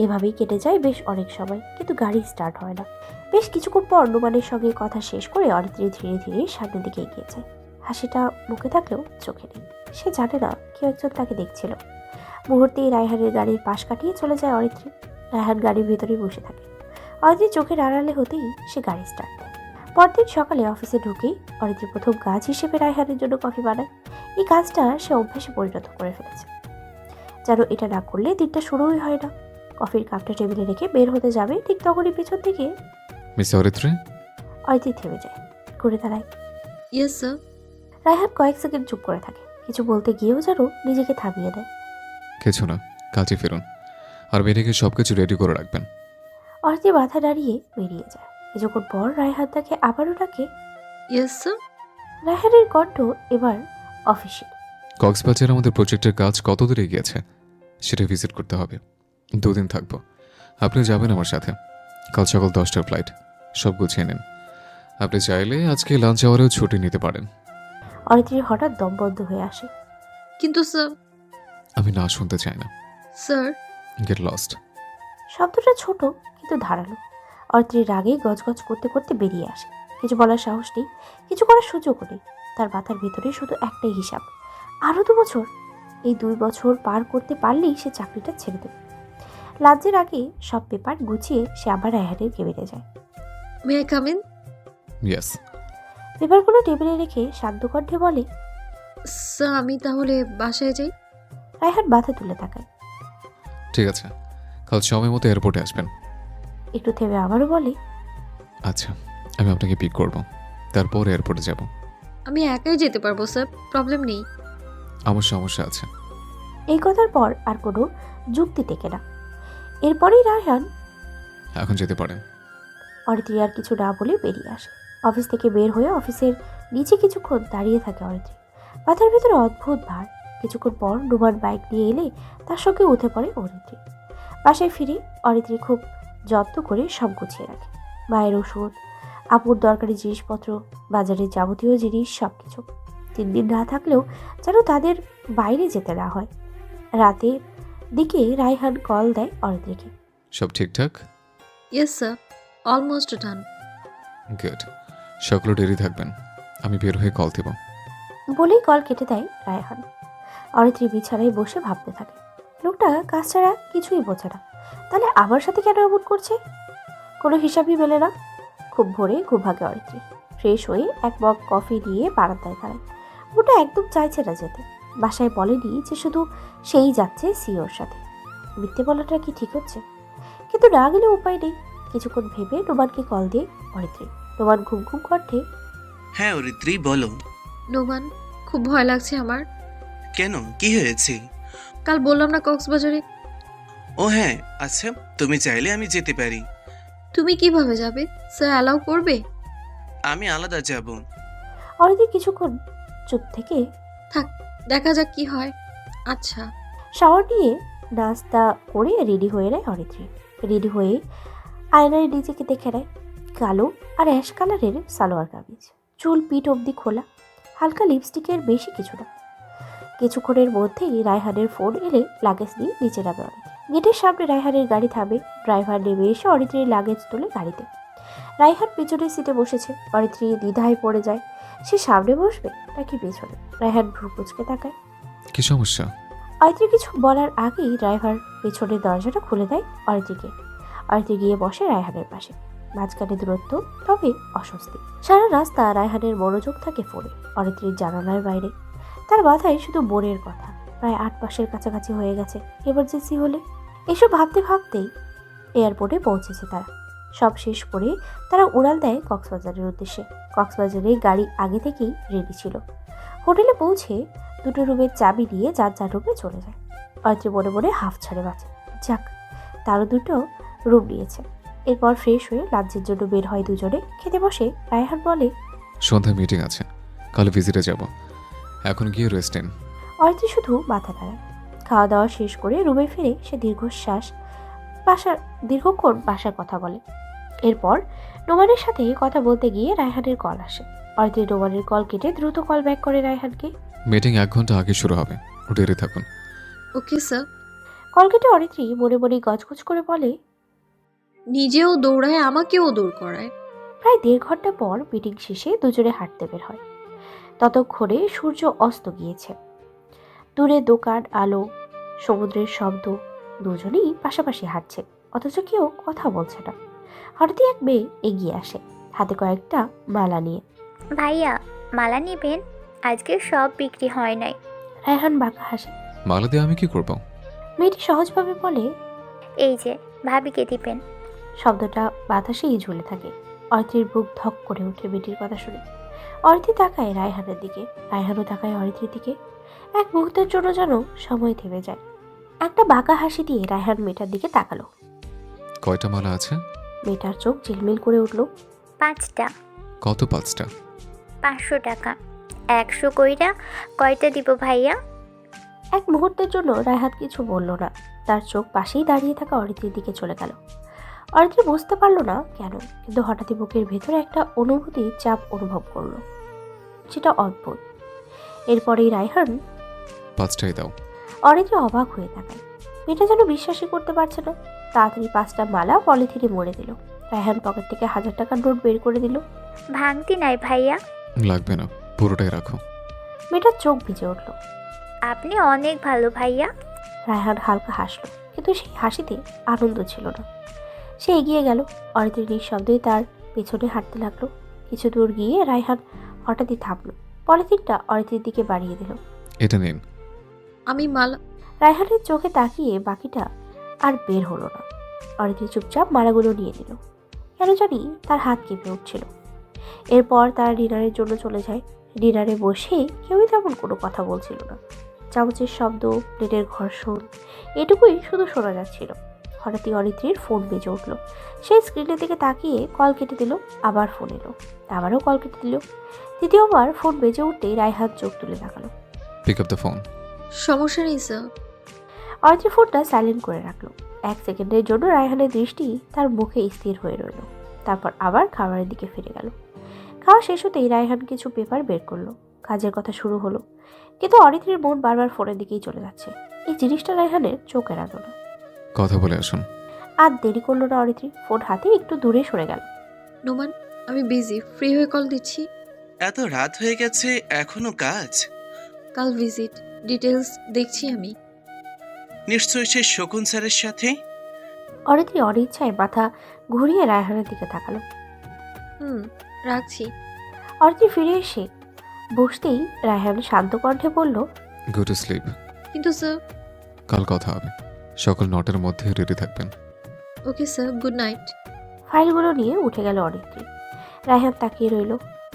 এভাবেই কেটে যায় বেশ অনেক সময়, কিন্তু গাড়ি স্টার্ট হয় না। বেশ কিছুক্ষণ পর নোমানের সঙ্গে কথা শেষ করে অরিত্রী ধীরে ধীরে সামনের দিকে এগিয়ে যায়। হাসিটা মুখে থাকলেও চোখে নেই। সে জানে না কেউ একজন তাকে দেখছিল। মুহূর্তেই রায়হানের গাড়ির পাশ কাটিয়ে চলে যায় অরিত্রী। রায়হান গাড়ির ভিতরেই বসে থাকে। অরিত্রী চোখের আড়ালে হতেই সে গাড়ি স্টার্ট দেয়। পরদিন সকালে অফিসে ঢুকেই অরিত্রী প্রথম কাজ হিসেবে রায়হানের জন্য কফি বানায়। এই কাজটা সে অভ্যাসে পরিণত করে ফেলেছে। যেন এটা না করলে দিনটা শুরুই হয় না। কফির কাপটা টেবিলে রেখে বের হতে যাবে, ঠিক তখনই পেছন থেকে Miss Aritri? অরিত্রী থেমে যায়, ঘুরে দাঁড়ায়। Yes sir. রায়হান কয়েক সেকেন্ড চুপ করে থাকে। কিছু বলতে গিয়েও যেন নিজেকে থামিয়ে দেয়। কিছু না, কাজে ফিরুন। আর মেয়েটাকে সব কিছু রেডি করে রাখবেন। অরিত্রী মাথা নাড়িয়ে বেরিয়ে যায়। কিছুক্ষণ পর রায়হান তাকে আবারও ডাকে। Yes sir. রায়হানের কণ্ঠ এবার অফিসিয়াল। কক্সবাজারে আমাদের প্রজেক্টের কাজ কত দূর এগিয়েছে সেটা ভিজিট করতে হবে। 2 দিন থাকবো। আপনি যাবেন আমার সাথে। কাল সকাল 10টার ফ্লাইট। সব গুছিয়ে নিন। আপনি চাইলে আজকে লাঞ্চ আওয়ারেও ছুটি নিতে পারেন। অরিত্রীর হঠাৎ দম বন্ধ হয়ে আসে। কিন্তু স্যার। আমি না শুনতে চাই না। স্যার। Get lost. শব্দটা ছোট কিন্তু ধারালো। অরিত্রীর রাগে গজগজ করতে করতে বেরিয়ে আসে। কিছু বলার সাহস নেই, কিছু করার সুযোগও নেই। তার মাথার ভিতরে শুধু একটাই হিসাব, আরও 2 বছর। এই 2 বছর পার করতে পারলেই সে চাকরিটা ছেড়ে দেবে। লাঞ্চের আগে সব পেপার গুছিয়ে সে আবার রায়হানের কেবিনে যায়। May I come in? Yes. পেপারগুলো টেবিলে রেখে শান্ত কণ্ঠে বলে, স্যার আমি তাহলে বাসায় যাই। রায়হান মাথা তুলে তাকায়। ঠিক আছে, কাল সময় মতো এয়ারপোর্টে আসবেন। একটু থেমে আবারও বলে, আচ্ছা, আমি আপনাকে পিক করব, তারপর এয়ারপোর্টে যাব। আমি একাই যেতে পারবো স্যার, প্রবলেম নেই। আমার সমস্যা আছে। এই কথার পর আর কোনো যুক্তি টেকে না। এরপরেই রায়হান এখন যেতে পারেন। অরিত্রী আর কিছু না বলে বেরিয়ে আসে। অফিস থেকে বের হয়ে অফিসের নিচে কিছুক্ষণ দাঁড়িয়ে থাকে অরিত্রী। মাথার ভিতরে অদ্ভুত ভার। কিছুক্ষণ পর নোমান বাইক নিয়ে এলে তার সঙ্গে উঠে পড়ে অরিত্রী। বাসায় ফিরে অরিত্রী খুব যত্ন করে সব গুছিয়ে রাখে। মায়ের ওষুধ, আপুর দরকারি জিনিসপত্র, বাজারের যাবতীয় জিনিস সব কিছু। 3 দিন না থাকলেও যেন তাদের বাইরে যেতে না হয়। রাতের দিকে রায়হান কল দেয় অরিত্রীকে। সব ঠিকঠাক? Yes sir, almost done. Good. সকালে দেরি থাকবেন, আমি বের হয়ে কল দেব। বলেই কল কেটে দেয় রায়হান। অরিত্রী বিছানায় বসে ভাবতে থাকে, লোকটা কাজ ছাড়া কিছুই বোঝে না, তাহলে আমার সাথে কেন এমন করছে? কোনো হিসাবই মেলে না। খুব ভোরে ঘুম ভাগে অরিত্রী। ফ্রেশ হয়ে এক মগ কফি নিয়ে বারান্দায় দাঁড়ায়। ওটা একদম চাইছে না যেতে। বাসায় বলেনি যে শুধু সেই যাচ্ছে সিওর সাথে। মিথ্যে বলাটা কি ঠিক হচ্ছে? কিন্তু না গেলে উপায় নেই। কিছুক্ষণ ভেবে নোমানকে কল দিয়ে অরিত্রী। নোমান ঘুম ঘুম কণ্ঠে, হ্যাঁ অরিত্রী বলো। নোমান, খুব ভয় লাগছে আমার। কেন, কি হয়েছে? কাল বললাম না কক্সবাজারে। ও হ্যাঁ, আচ্ছা তুমি চাইলে আমি যেতে পারি। তুমি কিভাবে যাবে? স্যার অ্যালাউ করবে? আমি আলাদা যাব। অরিত্রী কিছুক্ষণ চুপ থেকে থাক, দেখা যাক কি হয়। আচ্ছা। শাওয়ার নিয়ে নাস্তা করে রেডি হয়ে নেয় অরিত্রী। রেডি হয়ে আয়নায় নিজেকে দেখে নেয়। কালো আর অ্যাশ কালারের সালোয়ার কামিজ, চুল পিঠ অবধি খোলা, হালকা লিপস্টিকের, বেশি কিছু না। কিছুক্ষণের মধ্যেই রায়হানের ফোন এলে লাগেজ নিয়ে নিচে নামে অরিত্রী। গেটের সামনে রায়হানের গাড়ি থামে। ড্রাইভার নেমে এসে অরিত্রীর লাগেজ তুলে গাড়িতে। রায়হান পেছনের সিটে বসেছে। অরিত্রী দ্বিধায় পড়ে যায়, সে সামনে বসবে নাকি পেছনে। রায়হান ভ্রু কুঁচকে তাকায়। কি সমস্যা? অরিত্রী কিছু বলার আগেই ড্রাইভার পেছনের দরজাটা খুলে দেয় অরিত্রীকে। অরিত্রী গিয়ে বসে রায়হানের পাশে। মাঝখানে দূরত্ব, তবে অস্বস্তি। সারা রাস্তা রায়হানের মনোযোগ থাকে ফোনে, অরিত্রীর জানালার বাইরে। তার মাথায় শুধু বোনের কথা। প্রায় 8 মাসের কাছাকাছি হয়ে গেছে। এমার্জেন্সি হলে এসব ভাবতে ভাবতেই এয়ারপোর্টে পৌঁছেছে তারা। সব শেষ করে তারা উড়াল দেয় কক্সবাজারের উদ্দেশ্যে। কক্সবাজারে গাড়ি আগে থেকেই রেডি ছিল। হোটেলে পৌঁছে 2টো রুমের চাবি নিয়ে যার যার রুমে চলে যায়। অরিত্রী মনে মনে হাফ ছাড়ে বাঁচে, যাক তারও 2টো রুম নিয়েছে। এরপর ফ্রেশ হয়ে লাঞ্চের জন্য বের হয় দুজনে। খেতে বসে রায়হান বলে, সন্ধ্যায় মিটিং আছে, কাল ভিজিটে যাব, এখন গিয়ে রেস্ট নিন। অরিত্রী শুধু মাথা নাড়ায়। খাওয়া দাওয়া শেষ করে রুমে ফিরে সে দীর্ঘক্ষণ বাসার কথা বলে। এরপর নোমানের সাথে কথা বলতে গিয়ে রায়হানের কল আসে। অরিত্রী নোমানের কল কেটে দ্রুত কল ব্যাক করে রায়হানকে। মিটিং 1 ঘন্টা আগে শুরু হবে, দেরি থাকুন। Okay sir. কল কেটে অরিত্রী মনে মনে গজগজ করে বলে, নিজেও দৌড়ায়, আমাকেও দৌড় করায়। প্রায় 1.5 ঘন্টা পর মিটিং শেষে দুজনে হাঁটতে বের হয়। ততক্ষণে সূর্য অস্ত গিয়েছে। দূরে দোকান, আলো, সমুদ্রের শব্দ। দুজনেই পাশাপাশি হাঁটছে, অথচ কেউ কথা বলছে না। হঠাৎই এক মেয়ে এগিয়ে আসে, হাতে কয়েকটা মালা নিয়ে। ভাইয়া, মালা নেবেন? আজকে সব বিক্রি হয় নাই। রায়হান বাঁকা হাসে। মালা দিয়ে আমি কি করব? মেয়েটি সহজভাবে বলে, এই যে ভাবিকে দিবেন। শব্দটা বাতাসেই ঝুলে থাকে। অরিত্রীর বুক ধক করে ওঠে মেয়েটির কথা শুনে। অরিত্রী তাকায় রায়হানের দিকে, রায়হানও তাকায় অরিত্রীর দিকে। এক মুহূর্তের জন্য যেন সময় থেমে যায়। একটা বাঁকা হাসি দিয়ে রায়হান মেয়েটার দিকে তাকালো। কয়টা মালা আছে? মেয়েটার চোখ ঝিলমিল করে উঠল। 5টা। কত 5টা? 500 টাকা। 100 কইরা কয়টা দিব ভাইয়া? এক মুহূর্তের জন্য রায়হান কিছু বলল না। তার চোখ পাশেই দাঁড়িয়ে থাকা অরিত্রীর দিকে চলে গেল। অরিত্রী বুঝতে পারলো না কেন, কিন্তু হঠাৎই বুকের ভেতরে একটা অনুভূতি চাপ অনুভব করলো, যেটা অদ্ভুত। এরপরেই রায়হান 5টাই দাও। অরিত্রী অবাক হয়ে তাকায়। মেয়েটা যেন বিশ্বাসই করতে পারছে না। তাড়াতাড়ি 5টা মালা পলিথিনে মুড়ে দিল। রায়হান পকেট থেকে 1000 টাকার নোট বের করে দিল। ভাঙতি নাই ভাইয়া। লাগবে না, পুরোটাই রাখো। মেয়েটার চোখ ভিজে উঠল। আপনি অনেক ভালো ভাইয়া। রায়হান হালকা হাসলো, কিন্তু সেই হাসিতে আনন্দ ছিল না। সে এগিয়ে গেল। অরিত্রী নিঃশব্দে তার পেছনে হাঁটতে লাগলো। কিছু দূর গিয়ে রায়হান হঠাৎই থামলো। পলিথিনটা অরিত্রীর দিকে বাড়িয়ে দিল। এটা নিন। আমি মালা। রায়হানের চোখে তাকিয়ে বাকিটা আর বের হলো না। অরিত্রী চুপচাপ মালাগুলো নিয়ে নিল। কেন জানি তার হাত কেঁপে উঠছিল। এরপর তারা ডিনারের জন্য চলে যায়। ডিনারে বসে কেউই তেমন কোনো কথা বলছিল না। চামচের শব্দ, প্লেটের ঘর্ষণ, এটুকুই শুধু শোনা যাচ্ছিল। হঠাৎই অরিত্রীর ফোন বেজে উঠল। সেই স্ক্রিনের দিকে তাকিয়ে কল কেটে দিল। আবার ফোন এলো, আবারও কল কেটে দিল। দ্বিতীয়বার ফোন বেজে উঠতেই রায়হান চোখ তুলে তাকালো। Pick up the phone. সমস্যা নেই স্যার। অরিত্রী ফোনটা সাইলেন্ট করে রাখলো। 1 সেকেন্ডের জন্য রায়হানের দৃষ্টি তার মুখে স্থির হয়ে রইল। তারপর আবার খাবারের দিকে ফিরে গেল। খাওয়া শেষ হতেই রায়হান কিছু পেপার বের করলো। কাজের কথা শুরু হলো, কিন্তু অরিত্রীর মন বারবার ফোনের দিকেই চলে যাচ্ছে। এই জিনিসটা রায়হানের চোখে রাখলো না। কথা বলে আসুন। আর দেরি করলো না অরিত্রী, ফোন হাতে একটু দূরে সরে গেল। নোমান, আমি বিজি, ফ্রি হয়ে কল দিচ্ছি। এত রাত হয়ে গেছে, এখনো কাজ? কাল ভিজিট, ডিটেলস দেখছি আমি। নিশ্চয়ই সে শকুন স্যারের সাথে। অরিত্রী অনিচ্ছায় মাথা ঘুরিয়ে রায়হানের দিকে তাকালো। রাখছি। অরিত্রী ফিরে এসে বসতেই রায়হান শান্ত কণ্ঠে বলল, গো টু স্লিপ। কিন্তু স্যার। কাল কথা হবে, সকাল 9টার মধ্যে রেডি থাকবেন। Okay sir, good night. ফাইলগুলো নিয়ে উঠে গেল অরিত্রী। রায়হান তাকিয়ে রইল।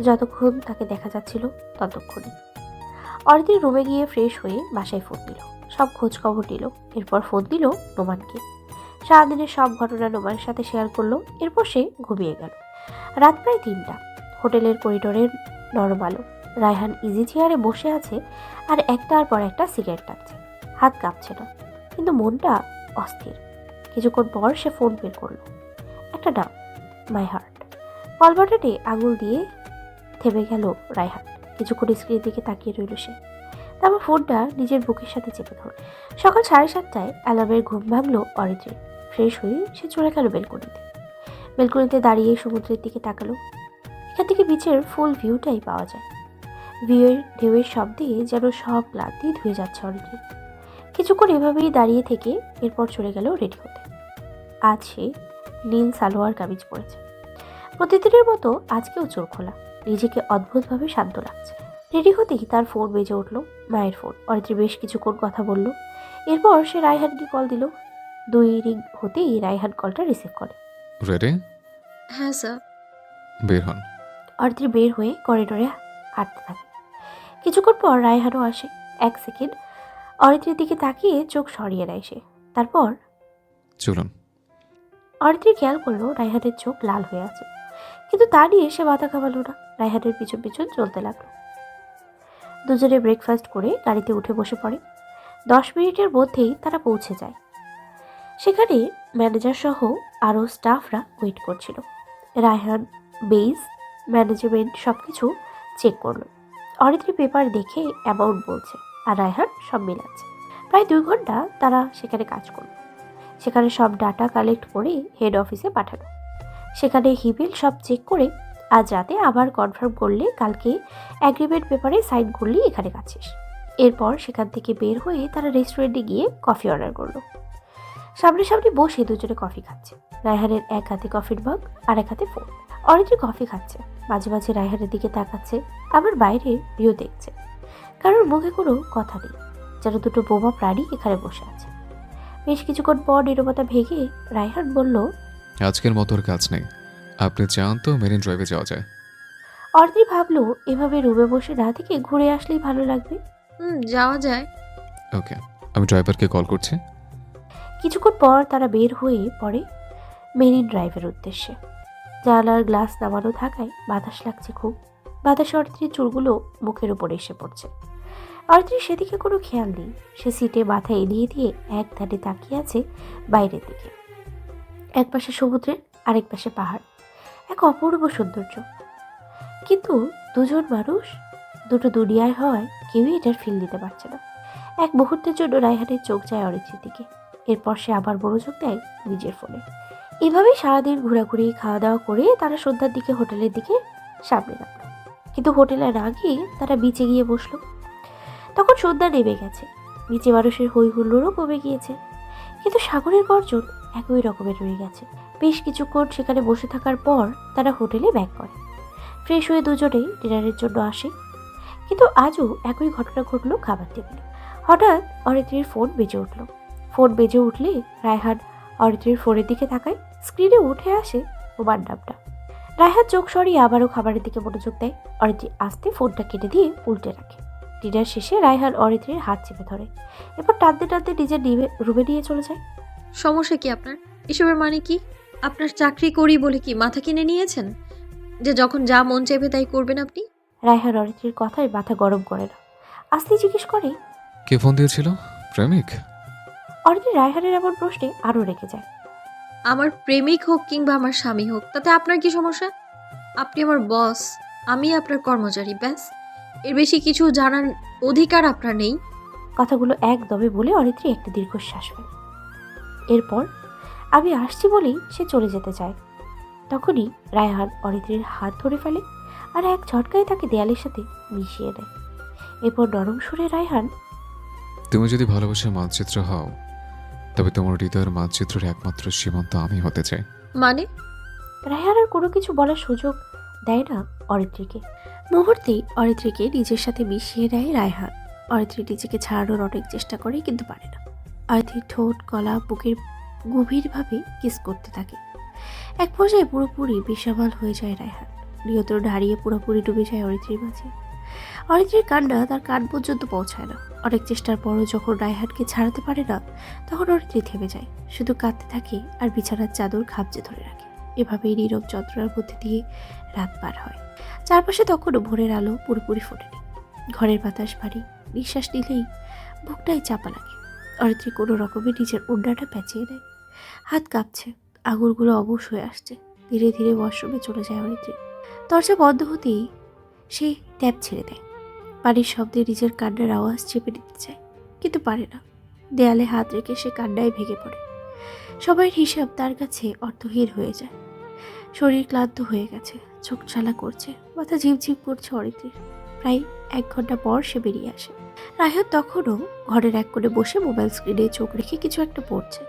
যতক্ষণ তাকে দেখা যাচ্ছিল ততক্ষণই। অরিত্রী রুমে গিয়ে ফ্রেশ হয়ে বাসায় ফোন দিল, সব খোঁজ খবর নিল। এরপর ফোন দিল নোমানকে। সারাদিনের সব ঘটনা নোমানের সাথে শেয়ার করলো। এরপর সে ঘুমিয়ে গেল। রাত প্রায় 3টা। হোটেলের করিডোরের নরম আলো। রায়হান ইজি চেয়ারে বসে আছে আর একটার পর একটা সিগারেট টানছে। হাত কাঁপছে না, কিন্তু মনটা অস্থির। কিছুক্ষণ পর সে ফোন বের করলো। একটা নাম, মাই হার্ট। কল বাটনে আঙুল দিয়ে থেমে গেল রায়হান। কিছুক্ষণ স্ক্রিনের দিকে তাকিয়ে রইল সে। তারপর ফোনটা নিজের বুকের সাথে চেপে ধরল। সকাল 7:30টায় অ্যালার্মের ঘুম ভাঙল অরিত্রীর। ফ্রেশ হয়ে সে চলে গেল বেলকনিতে। বেলকনিতে দাঁড়িয়ে সমুদ্রের দিকে তাকালো। এখান থেকে বিচের ফুল ভিউটাই পাওয়া যায়। ঢেউয়ের শব্দে যেন সব ক্লান্তি ধুয়ে যাচ্ছে অরিত্রীর। কিছুক্ষণ এভাবেই দাঁড়িয়ে থেকে এরপর চলে গেল রেডি হতে। আজ সে নীল সালোয়ার কামিজ পরেছে। প্রতিদিনের মতো আজকেও চোখ খোলা। নিজেকে অদ্ভুতভাবে শান্ত লাগছে। রেডি হতেই তার ফোন বেজে উঠল, মায়ের ফোন। অরিত্রী বেশ কিছুক্ষণ কথা বলল। এরপর সে রায়হানকে কল দিল। 2 রিং হতেই রায়হান কলটা রিসিভ করে। রেডি? হ্যাঁ স্যার। বের হন। অরিত্রী বের হয়ে করিডোরে হাঁটতে থাকে। কিছুক্ষণ পর রায়হানও আসে। 1 সেকেন্ড অরিত্রীর দিকে তাকিয়ে চোখ সরিয়ে নেয় সে। তারপর চলুন। অরিত্রী খেয়াল করলো রায়হানের চোখ লাল হয়ে আছে, কিন্তু তা নিয়ে সে মাথা ঘামালো না। রায়হানের পিছন পিছন চলতে লাগলো। দুজনে ব্রেকফাস্ট করে গাড়িতে উঠে বসে পড়ে। 10 মিনিটের মধ্যেই তারা পৌঁছে যায়। সেখানে ম্যানেজার সহ আরও স্টাফরা ওয়েট করছিল। রায়হান বেইজ ম্যানেজমেন্ট সব কিছু চেক করলো। অরিত্রী পেপার দেখে অ্যামাউন্ট বলছে, আর রায়হান সব মেলাচ্ছে। প্রায় 2 ঘন্টা তারা সেখানে কাজ করলো। সেখানে সব ডাটা কালেক্ট করে হেড অফিসে পাঠানো। সেখানে হিমেল সব চেক করে আজ রাতে আবার কনফার্ম করলে কালকে অ্যাগ্রিমেন্ট পেপারে সাইন করলেই এখানে কাজ শেষ। এরপর সেখান থেকে বের হয়ে তারা রেস্টুরেন্টে গিয়ে কফি অর্ডার করলো। সামনাসামনি বসে দুজনে কফি খাচ্ছে। রায়হানের এক হাতে কফির মগ আর এক হাতে ফোন। অরিত্রী কফি খাচ্ছে, মাঝে মাঝে রায়হানের দিকে তাকাচ্ছে, আবার বাইরে ভিউ দেখছে। কারোর মুখে কোনো কথা নেই, যেন দুটো বোমা প্রাণী এখানে বসে আছে। বেশ কিছুক্ষণ পর নীরবতা ভেঙে রায়হান বলল, আজকের মতো আর কাজ নেই, আপনি চান তো মেরিন ড্রাইভে যাওয়া যায়। অরিত্রী ভাবলো এভাবে রুমে বসে না থেকে ঘুরে আসলেই ভালো লাগবে। যাওয়া যায়। ওকে, আমি ড্রাইভারকে কল করছি। কিছুক্ষণ পর তারা বের হয়ে পড়ে মেরিন ড্রাইভের উদ্দেশ্যে। জানালার গ্লাস নামানো থাকায় বাতাস লাগছে খুব। বাতাসে অরিত্রীর চুলগুলো মুখের উপর এসে পড়ছে। অরিত্রীর সেদিকে কোনো খেয়াল নেই। সে সিটে মাথা এলিয়ে দিয়ে এক ধারে তাকিয়ে আছে বাইরের দিকে। এক পাশে সমুদ্রের, আরেক পাশে পাহাড়, এক অপূর্ব সৌন্দর্য। কিন্তু দুজন মানুষ, দুটো দুনিয়ায় হওয়ায় কেউই এটার ফিল দিতে পারছে না। এক মুহূর্তের জন্য রায়হানের চোখ যায় অরিত্রীর দিকে। এরপর সে আবার মনোযোগ দেয় নিজের ফোনে। এভাবেই সারাদিন ঘোরাঘুরি খাওয়া দাওয়া করে তারা সন্ধ্যার দিকে হোটেলের দিকে সামনে রাখলো। কিন্তু হোটেলে না গিয়ে তারা বিচে গিয়ে বসলো। তখন সন্ধ্যা নেমে গেছে। বিচে মানুষের হই হুল্লোড়ও কমে গিয়েছে, কিন্তু সাগরের গর্জন একই রকমের রয়ে গেছে। বেশ কিছুক্ষণ সেখানে বসে থাকার পর তারা হোটেলে ব্যাক করে। ফ্রেশ হয়ে দুজনেই ডিনারের জন্য আসে। কিন্তু আজও একই ঘটনা ঘটলো খাবার টেবিলে। হঠাৎ অরিত্রীর ফোন বেজে উঠল। ফোন বেজে উঠলে রায়হান অরিত্রীর ফোনের দিকে তাকায়। স্ক্রিনে উঠে আসে ওমার নামটা। রায়হান চোখ সরিয়ে আবারও খাবারের দিকে মনোযোগ দেয়। অরিত্রী আস্তে ফোনটা কেটে দিয়ে উল্টে রাখে। ডিনার শেষে রায়হান অরিত্রীর হাত চেপে ধরে, এরপর টানতে টানতে নিজের রুমে নিয়ে চলে যায়। সমস্যা কি আপনার? এসবের মানে কি? আপনার চাকরি করি বলে কি মাথা কিনে নিয়েছেন যে যখন যা মন চাইবে তাই করবেন আপনি? রায়হান অরিত্রীর কথায় মাথা গরম করে না, আস্তে জিজ্ঞেস করে, কে ফোন দিয়েছিল? প্রেমিক? অরিত্রী রায়হানের এমন প্রশ্নে আরও রেগে যায়। আমার প্রেমিক হোক কিংবা আমার স্বামী হোক, তাতে আপনার কি সমস্যা? আপনি আমার বস, আমি আপনার কর্মচারী, ব্যাস। এর বেশি কিছু জানার অধিকার আপনার নেই। কথাগুলো একদমে বলে অরিত্রী একটা দীর্ঘশ্বাস ফেলে। এরপর আমি আসছি বলেই সে চলে যেতে চায়। তখনই রায়হান অরিত্রীর হাত ধরে ফেলে আর এক ঝটকায় তাকে দেয়ালের সাথে মিশিয়ে দেয়। এরপর নরম সুরে রায়হান, তুমি যদি ভালোবাসার মানচিত্র হও, তবে তোমার হৃদয়ের মানচিত্রের একমাত্র সীমান্ত আমি হতে চাই। মানে? রায়হান আর কোনো কিছু বলার সুযোগ দেয় না অরিত্রীকে। মুহূর্তেই অরিত্রীকে নিজের সাথে মিশিয়ে নেয় রায়হান। অরিত্রী নিজেকে ছাড়ানোর অনেক চেষ্টা করে, কিন্তু পারে না। অরিত্রীর ঠোঁট, গলা, বুকের গভীরভাবে কিস করতে থাকে। এক পর্যায়ে পুরোপুরি বেসামাল হয়ে যায় রায়হান। নিয়ন্ত্রণ হারিয়ে পুরোপুরি ডুবে যায় অরিত্রীর মাঝে। অরিত্রীর কান্না তার কান পর্যন্ত পৌঁছায় না। অনেক চেষ্টার পরও যখন রায়হানকে ছাড়াতে পারে না, তখন অরিত্রী থেমে যায়, শুধু কাঁদতে থাকে আর বিছানার চাদর খামচে ধরে রাখে। এভাবেই নীরব যন্ত্রণার মধ্যে দিয়ে রাত পার হয়। চারপাশে তখনও ভোরের আলো পুরোপুরি ফোটেনি। ঘরের বাতাস ভারী, নিঃশ্বাস নিলেই বুকটাই চাপা লাগে। অরিত্রী কোনো রকমে নিজের ওড়নাটা পেঁচিয়ে নেয়। হাত কাঁপছে, আঙুলগুলো অবশ হয়ে আসছে। ধীরে ধীরে ওয়াশরুমে চলে যায় অরিত্রী। দরজা বন্ধ হতেই সে ট্যাপ ছেড়ে দেয়। পানির শব্দে নিজের কান্নার আওয়াজ চেপে নিতে চায়, কিন্তু পারে না। দেয়ালে হাত রেখে সে কান্নায় ভেঙে পড়ে। সবাইয়ের হিসাব তার কাছে অর্থহীন হয়ে যায়। শরীর ক্লান্ত হয়ে গেছে, চোখ ছালা করছে, মাথা ঝিমঝিম করছে অরিত্রীর। প্রায় 1 ঘন্টা পর সে বেরিয়ে আসে। রায়হান তখনও ঘরের এক কোণে বসে মোবাইল স্ক্রিনে চোখ রেখে কিছু একটা পড়ছে।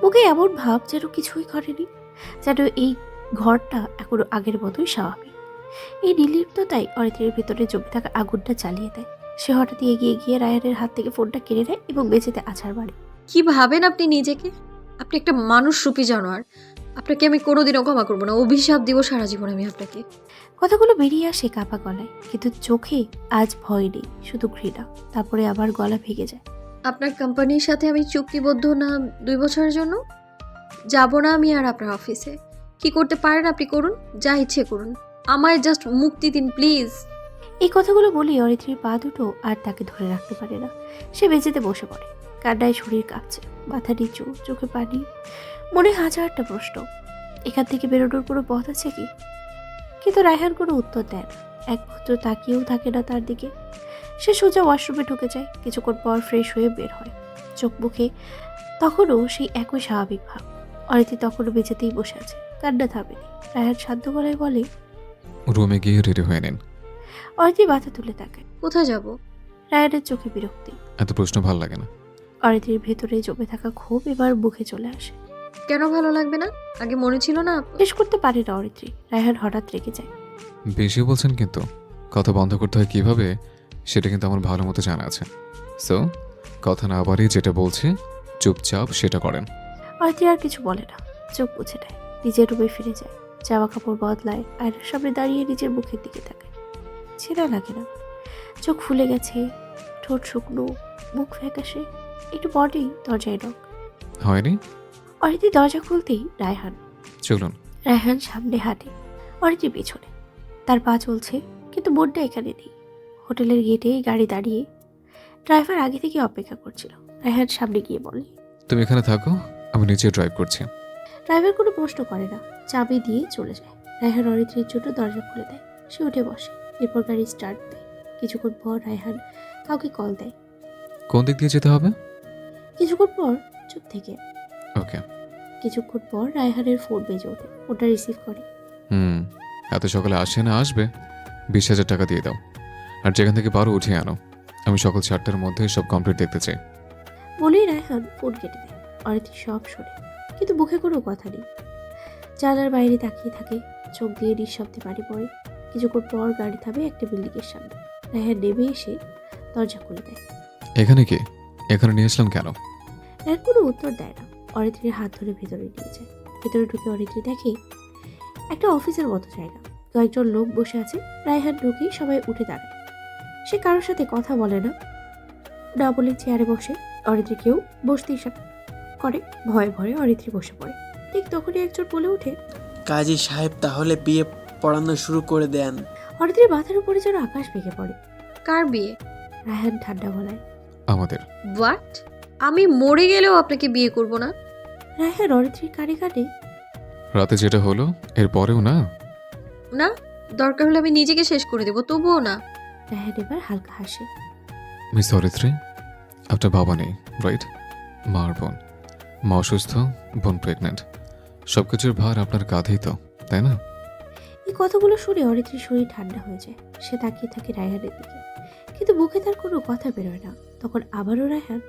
মুখে এমন ভাব যেন কিছুই ঘটেনি, যেন এই ঘরটা এখনো আগের মতোই স্বাভাবিক। এই নির্লিপ্ততাই অরিত্রীর ভেতরে জমে থাকা আগুনটা জ্বালিয়ে দেয়। সে হঠাৎ এগিয়ে গিয়ে রায়হানের হাত থেকে ফোনটা কেড়ে নেয় এবং বেঁচেতে আছাড় মারে। কি ভাবেন আপনি নিজেকে? আপনি একটা মানুষরূপী জানোয়ার। আপনাকে আমি কোনোদিনও ক্ষমা করবো না। অভিশাপ দিব সারা জীবন আমি আপনাকে। কথাগুলো বেরিয়ে আসে কাঁপা গলায়, কিন্তু চোখে আজ ভয় নেই, শুধু ঘৃণা। তারপরে আবার গলা ভেঙে যায়। আপনার কোম্পানির সাথে আমি চুক্তিবদ্ধ না 2 বছরের জন্য? যাব না আমি আর আপনার অফিসে। কি করতে পারেন আপনি করুন, যা ইচ্ছে করুন। আমায় জাস্ট মুক্তি দিন প্লিজ। এই কথাগুলো বলি অরিত্রীর পা দুটো আর তাকে ধরে রাখতে পারে না। সে বেঁচেতে বসে পড়ে। কান্নায় শরীর কাঁপছে, মাথা নিচু, চোখে পানি, মনে হাজারটা প্রশ্ন। এখান থেকে বেরোনোর কোনো পথ আছে কি? কিন্তু রায়হান কোনো উত্তর দেয় না। এক মুহূর্ত তাকিয়েও থাকে না তার দিকে। সে সোজা ওয়াশরুমে ঢুকে যায়। কিছুক্ষণ পর ফ্রেশ হয়ে বের হয়। চোখ মুখে তখনও সেই একই স্বাভাবিক ভাব। অরিত্রী তখনও বেঁচেতেই বসে আছে, কান্না থামেনি। রায়হান শান্ত গলায় বলে, রুমে গিয়ে রেডি হয়ে নিন। অরিত্রী মাথা তুলে তাকায়। কোথায় যাব? রায়হানের চোখে বিরক্তি। এত প্রশ্ন ভাল লাগে না। অরিত্রীর ভেতরে জমে থাকা ক্ষোভ এবার মুখে চলে আসে। কেন ভালো লাগবে না? আগে মনে ছিল না? শেষ করতে পারে না অরিত্রী। রায়হান হঠাৎ রেগে যায়। বেশি বলছেন, কিন্তু কথা বন্ধ করতে হয় কিভাবে সেটা কিন্তু আমার ভালো মতো জানা আছে। সো কথা না বাড়িয়ে যেটা বলছি চুপচাপ সেটা করেন। অরিত্রী আর কিছু বলে না, চোখ মুছে নেয়, নিজের রুমে ফিরে যায়। জামা কাপড় বদলায়, আয়নার সামনে দাঁড়িয়ে নিজের মুখের দিকে তাকায়। ছেঁড়া লাগে না, চোখ ফুলে গেছে, ঠোঁট শুকনো, মুখ ফ্যাকাশে। একটু বডি দরজায় নক। হয়নি? অরিত্রী দরজা খুলতেই রায়হান। চলুন। রায়হান সামনে হাঁটে, অরিত্রী পেছনে। তার পা চলছে, কিন্তু মনটা এখানে নেই। হোটেলের গেটে গাড়ি দাঁড়িয়ে, ড্রাইভার আগে থেকে অপেক্ষা করছিল। রায়হান সামনে গিয়ে বলে, তুমি এখানে থাকো, আমি নিচে ড্রাইভ করছি। ড্রাইভার কোনো প্রশ্ন করে না, চাবি দিয়ে চলে যায়। রায়হান অরিত্রীর জন্য দরজা খুলে দেয়। সে উঠে বসে, এরপর গাড়ি স্টার্ট দেয়। কিছুক্ষণ পর রায়হান কাউকে কল দেয়। কোন দিক দিয়ে যেতে হবে? কিছুক্ষণ পর চুপ থেকে। ওকে। কিছুক্ষণ পর রায়হানের ফোন বেজে ওঠে। ওটা রিসিভ করে। এত সকালে আসে না? আসবে। 20,000 টাকা দিয়ে দাও, আর যেখান থেকে পারো উঠিয়ে আনো। আমি সকাল 7টার মধ্যে সব কমপ্লিট দেখতে চাই। বলেই রায়হান ফোন কেটে দেয়। অরিত্রী সব শোনে, কিন্তু মুখে কোনো কথা নেই। জানালার বাইরে তাকিয়ে থাকে, চোখ দিয়ে নিঃশব্দে বাড়ি পড়ে। কিছুক্ষণ পর গাড়ি থামে একটা বিল্ডিংয়ের সামনে। রায়হান নেমে এসে দরজা খুলে দেয়। এখানে কি? এখানে নিয়ে আসলাম কেন? রায়হান কোনো উত্তর দেয় না। অরিত্রীর হাত ধরে ভেতরে নিয়ে যায়। ভেতরে ঢুকে অরিত্রী দেখে একটা অফিসের মতো জায়গা, কয়েকজন লোক বসে আছে। রায়হান ঢুকেই সবাই উঠে দাঁড়ায়। সে কারোর সাথে কথা বলে না, না বলে চেয়ারে বসে। অরিত্রীকেও বসতে ইশারা করে। ভয়ে ভয়ে অরিত্রী বসে পড়ে। ঠিক তখনই একজন বলে ওঠে, কাজী সাহেব তাহলে বিয়ে পড়ানো শুরু করে দেন। অরিত্রীর মাথার উপরে যেন আকাশ ভেঙে পড়ে। কার বিয়ে? রায়হান ঠান্ডা গলায়, আমাদের। হোয়াট? আমি মরে গেলেও আপনাকে বিয়ে করব না। রায়হান অরিত্রীর কানে কানে, রাতে যেটা হলো এর পরেও না? না, দরকার হলে আমি নিজেকে শেষ করে দেবো, তবুও না। রায়হান এবার হালকা হাসে। মিস অরিত্রী, আপনার বাবা নেই, রাইট? মা আর বোন। মা অসুস্থ, বোন প্রেগনেন্ট, সব কিছুর ভার আপনার কাঁধেই তো, তাই না? এই কথাগুলো শুনে অরিত্রীর শরীর ঠান্ডা হয়ে যায়। সে তাকিয়ে থাকে রায়হানের দিকে, কিন্তু মুখে তার কোনো কথা বেরোয় না। তখন আবারও রায়হান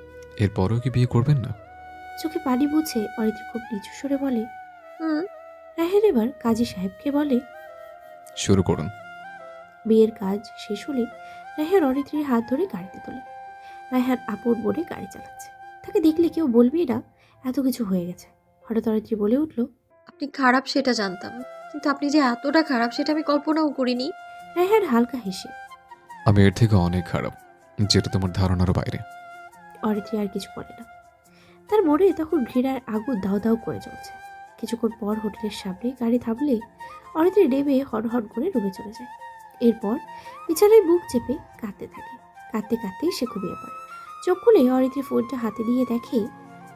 এরপরেও কি বিয়ে করবেন না? চোখে পানি মুছে অরিত্রী খুব নিচু সুরে বলে। হুম। রায়হান এবার কাজী সাহেবকে বলে। শুরু করুন। বিয়ের কাজ শেষ হলে রায়হান অরিত্রীর হাত ধরে গাড়িতে তোলে। রায়হান আপন মনে গাড়ি চালাচ্ছে। তাকে দেখলে কেউ বলবেই না এত কিছু হয়ে গেছে। হঠাৎ অরিত্রী বলে উঠল, আপনি খারাপ সেটা জানতাম, কিন্তু আপনি যে এতটা খারাপ সেটা আমি কল্পনাও করিনি। রায়হান হালকা হেসে। আমি এর থেকে অনেক খারাপ, যেটা তোমার ধারণারও বাইরে। অরিত্রী আর কিছু বলে না। তার মনে তখন ঘৃণার আগুন দাও দাও করে চলছে। কিছুক্ষণ পর হোটেলের সামনে গাড়ি থামলে অরিত্রী নেমে হন হন করে রুমে চলে যায়। এরপর বিছানায় বুক চেপে কাঁদতে থাকে। কাঁদতে কাঁদতেই সে ঘুমিয়ে পড়ে। চোখ খুলে অরিত্রী ফোনটা হাতে নিয়ে দেখে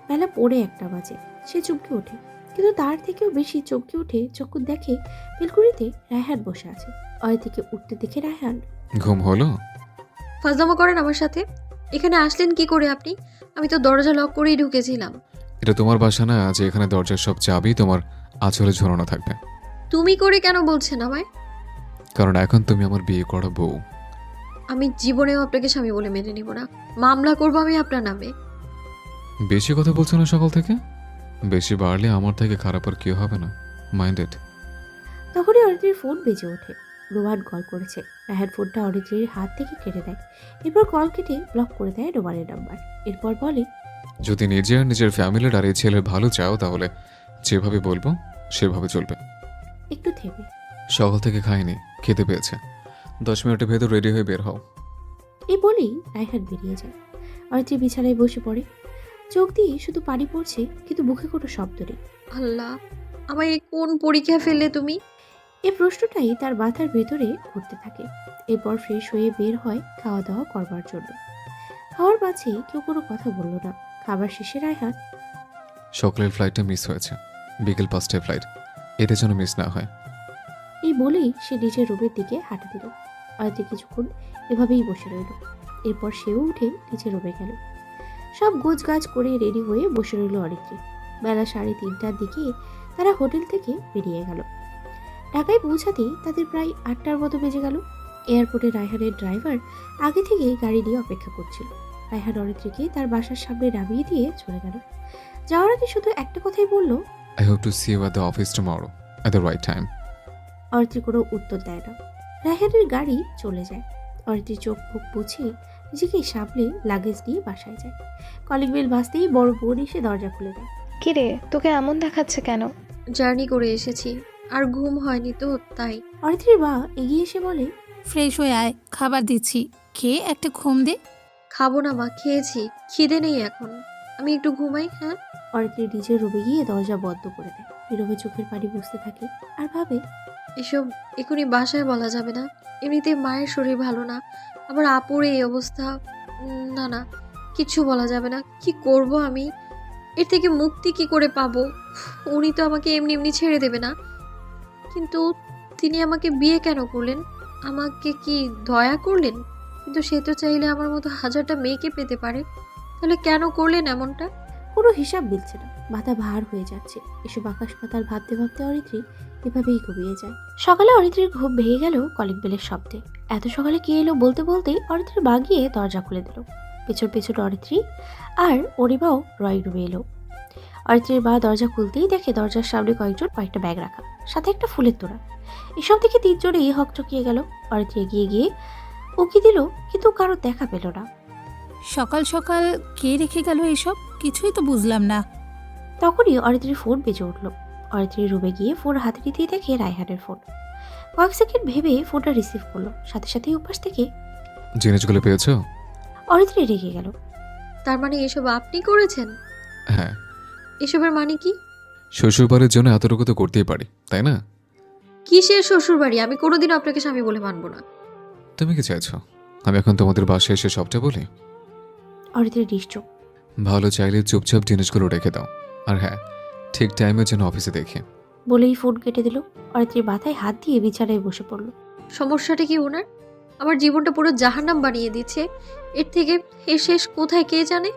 বেলা 1:45 বাজে। সে চমকে ওঠে, কিন্তু তার থেকেও বেশি চমকে ওঠে যখন দেখে বেলকুনিতে রায়হান বসে আছে। অরিত্রীকে উঠতে দেখে রায়হান, ঘুম হলো? ফাজলামো করেন আমার সাথে? এখানে আসলেন কি করে আপনি? আমি তো দরজা লক করেই ঢুকেছিলাম। এটা তোমার বাসা না যে এখানে দরজার সব চাবি তোমার আঁচলে ঝোলানো থাকবে? তুমি করে কেন বলছেন আমায়? কারণ এখন তুমি আমার বিয়ে করা বউ। আমি জীবনেও আপনাকে স্বামী বলে মেনে নিব না। মামলা করবো আমি আপনার নামে। বেশি কথা বলছো না সকাল থেকে? বেশি বাড়লে আমার থেকে খারাপ আর কেউ হবে না, মাইন্ডেড। তখনই অরিত্রীর ফোন বেজে ওঠে। রোমান কল করেছে। রায়হান ফোনটা অরিত্রীর হাত থেকে কেটে দেয়। এরপর কল কেটে ব্লক করে দেয় রোমানের নাম্বার। এরপর বলে, যদি নিজের নিজের ফ্যামিলির আর এই ছেলের ভালো চাও তাহলে যেভাবে বলবো সেভাবে চলবে। একটু থেমে, সকাল থেকে খাইনি, খেতে পেয়েছে। 10 মিনিটের ভেতর রেডি হয়ে বের হও। এই বলেই রায়হান বেরিয়ে যায়। অরিত্রী বিছানায় বসে পড়ে। চোখ দিয়ে শুধু পানি পড়ছে, কিন্তু মুখে কোনো শব্দ নেই। আল্লাহ, আমায় এই কোন পরীক্ষায় ফেললে তুমি? এই প্রশ্নটাই তার মাথার ভেতরে ঘুরতে থাকে। এরপর ফ্রেশ হয়ে বের হয় খাওয়া দাওয়া করবার জন্য। খাওয়ার মাঝে কেউ কোনো কথা বলল না। খাবার শেষে রায়হান, সকালের ফ্লাইটটা মিস হয়েছে, বিকেল 5টায় ফ্লাইট, এটা যেন মিস না হয়। এই বলেই সে নিজের রুমের দিকে হাঁটা দিল। অরিত্রী কিছুক্ষণ এভাবেই বসে রইল। এরপর সেও উঠে নিচের রুমে গেল। সব গোছগাছ করে রেডি হয়ে বসে রইল অরিত্রী। বেলা 3:30টার দিকে তারা হোটেল থেকে বেরিয়ে গেল। ঢাকায় পৌঁছাতেই তাদের প্রায় 8টার মতো বেজে গেল। এয়ারপোর্টে রায়হানের ড্রাইভার আগে থেকেই গাড়ি নিয়ে অপেক্ষা করছিল। রায়হান অরিত্রীকে তার বাসার সামনে নামিয়ে দিয়ে চলে গেল। যাওয়ার আগে শুধু একটা কথাই বলল, I hope to see you at the office tomorrow at the right time. Aritri কোনো উত্তর দেয় না। রায়হানের গাড়ি চলে যায়। অরিত্রী চোখ মুখ মুছিয়ে নিজেকে সামলে লাগেজ নিয়ে বাসায় যায়। কলিং বেল বাজতেই বড় বোন এসে দরজা খুলে দেয়। কিরে, তোকে এমন দেখাচ্ছে কেন? জার্নি করে এসেছি, আর ঘুম হয়নি তো তাই। অরিত্রীর মা এগিয়ে এসে বলে, ফ্রেশ হয়ে আয়, খাবার দিচ্ছি, খেয়ে একটা ঘুম দে। খাবো না মা, খেয়েছি, খিদে নেই এখন। আমি একটু ঘুমাই। হ্যাঁ। অরিত্রী নিজের রুমে গিয়ে দরজা বন্ধ করে দেয়। নীরবে চোখের পানি বুঝতে থাকে আর ভাবে, এসব এখনই বাসায় বলা যাবে না। এমনিতে মায়ের শরীর ভালো না, আবার আপুর এই অবস্থা। না না, কিচ্ছু বলা যাবে না। কি করব আমি? এর থেকে মুক্তি কি করে পাবো? উনি তো আমাকে এমনি এমনি ছেড়ে দেবে না। কিন্তু তিনি আমাকে বিয়ে কেন করলেন? আমাকে কি দয়া করলেন? কিন্তু সে তো চাইলে আমার মতো 1000টা মেয়েকে পেতে পারে। তাহলে কেন করলেন এমনটা? কোনো হিসাব মিলছে না। মাথা ভার হয়ে যাচ্ছে। এসব আকাশ পাতাল ভাবতে ভাবতে অরিত্রী এভাবেই ঘুমিয়ে যায়। সকালে অরিত্রীর ঘুম ভেঙে গেল কলিং বেলের শব্দে। এত সকালে কে এলো বলতে বলতেই অরিত্রী বাগিয়ে দরজা খুলে দিল। পেছন পেছন অরিত্রী আর অরিবাও ড্রয়িং রুমে এলো। অরিত্রীর মা দরজা খুলতেই দেখে দরজার সামনে কয়েকটা ব্যাগ রাখা, সাথে একটা ফুলের তোড়া। এসব থেকে 3 জনেই হকচকিয়ে গেল। অরিত্রী এগিয়ে গিয়ে উকি দিল, কিন্তু কারোর দেখা পেল না। সকাল সকাল কে রেখে গেল এসব? কিছুই তো বুঝলাম না। তখনই অরিত্রীর ফোন বেজে উঠল। অরিত্রীর রুমে গিয়ে ফোন হাতে নিতেই দেখে রায়হানের ফোন। কয়েক সেকেন্ড ভেবে ফোনটা রিসিভ করলো। সাথে সাথেই উপাস থেকে, জিনিসগুলো পেয়েছো? অরিত্রী রেগে গেল। তার মানে এসব আপনি করেছেন? হ্যাঁ। এসবের মানে কি? শ্বশুরবাড়ির জন্য এতটুকু তো করতেই পারি, তাই না? কিসের শ্বশুর বাড়ি? আমি কোনোদিনও আপনাকে স্বামী বলে মানবো না। তুমি কি চাইছো আমি এখন তোমাদের বাসায় এসে সবটা বলি? অরিত্রী নিশ্চুপ। ভালো চাইলে চুপচাপ জিনিসগুলো রেখে দাও। আর হ্যাঁ, ঠিক টাইমের জন্য অফিসে দেখি। বলেই ফোন কেটে দিল। অরিত্রী মাথায় হাত দিয়ে বিছানায় বসে পড়ল। সমস্যাটা কি ওনার? আমার জীবনটা পুরো জাহান্নাম বানিয়ে দিচ্ছে। এর থেকে এর শেষ কোথায় কে জানে।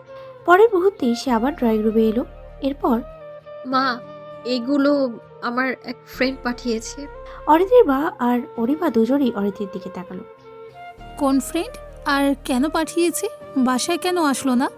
পরের মুহূর্তেই সে আবার ড্রয়িং রুমে এলো। এরপর মা, এগুলো আমার এক ফ্রেন্ড পাঠিয়েছে। অরিত্রীর মা আর অরিমা দুজনেই অরিত্রীর দিকে তাকালো। কোন ফ্রেন্ড আর কেন পাঠিয়েছে? বাসায় কেন আসলো না?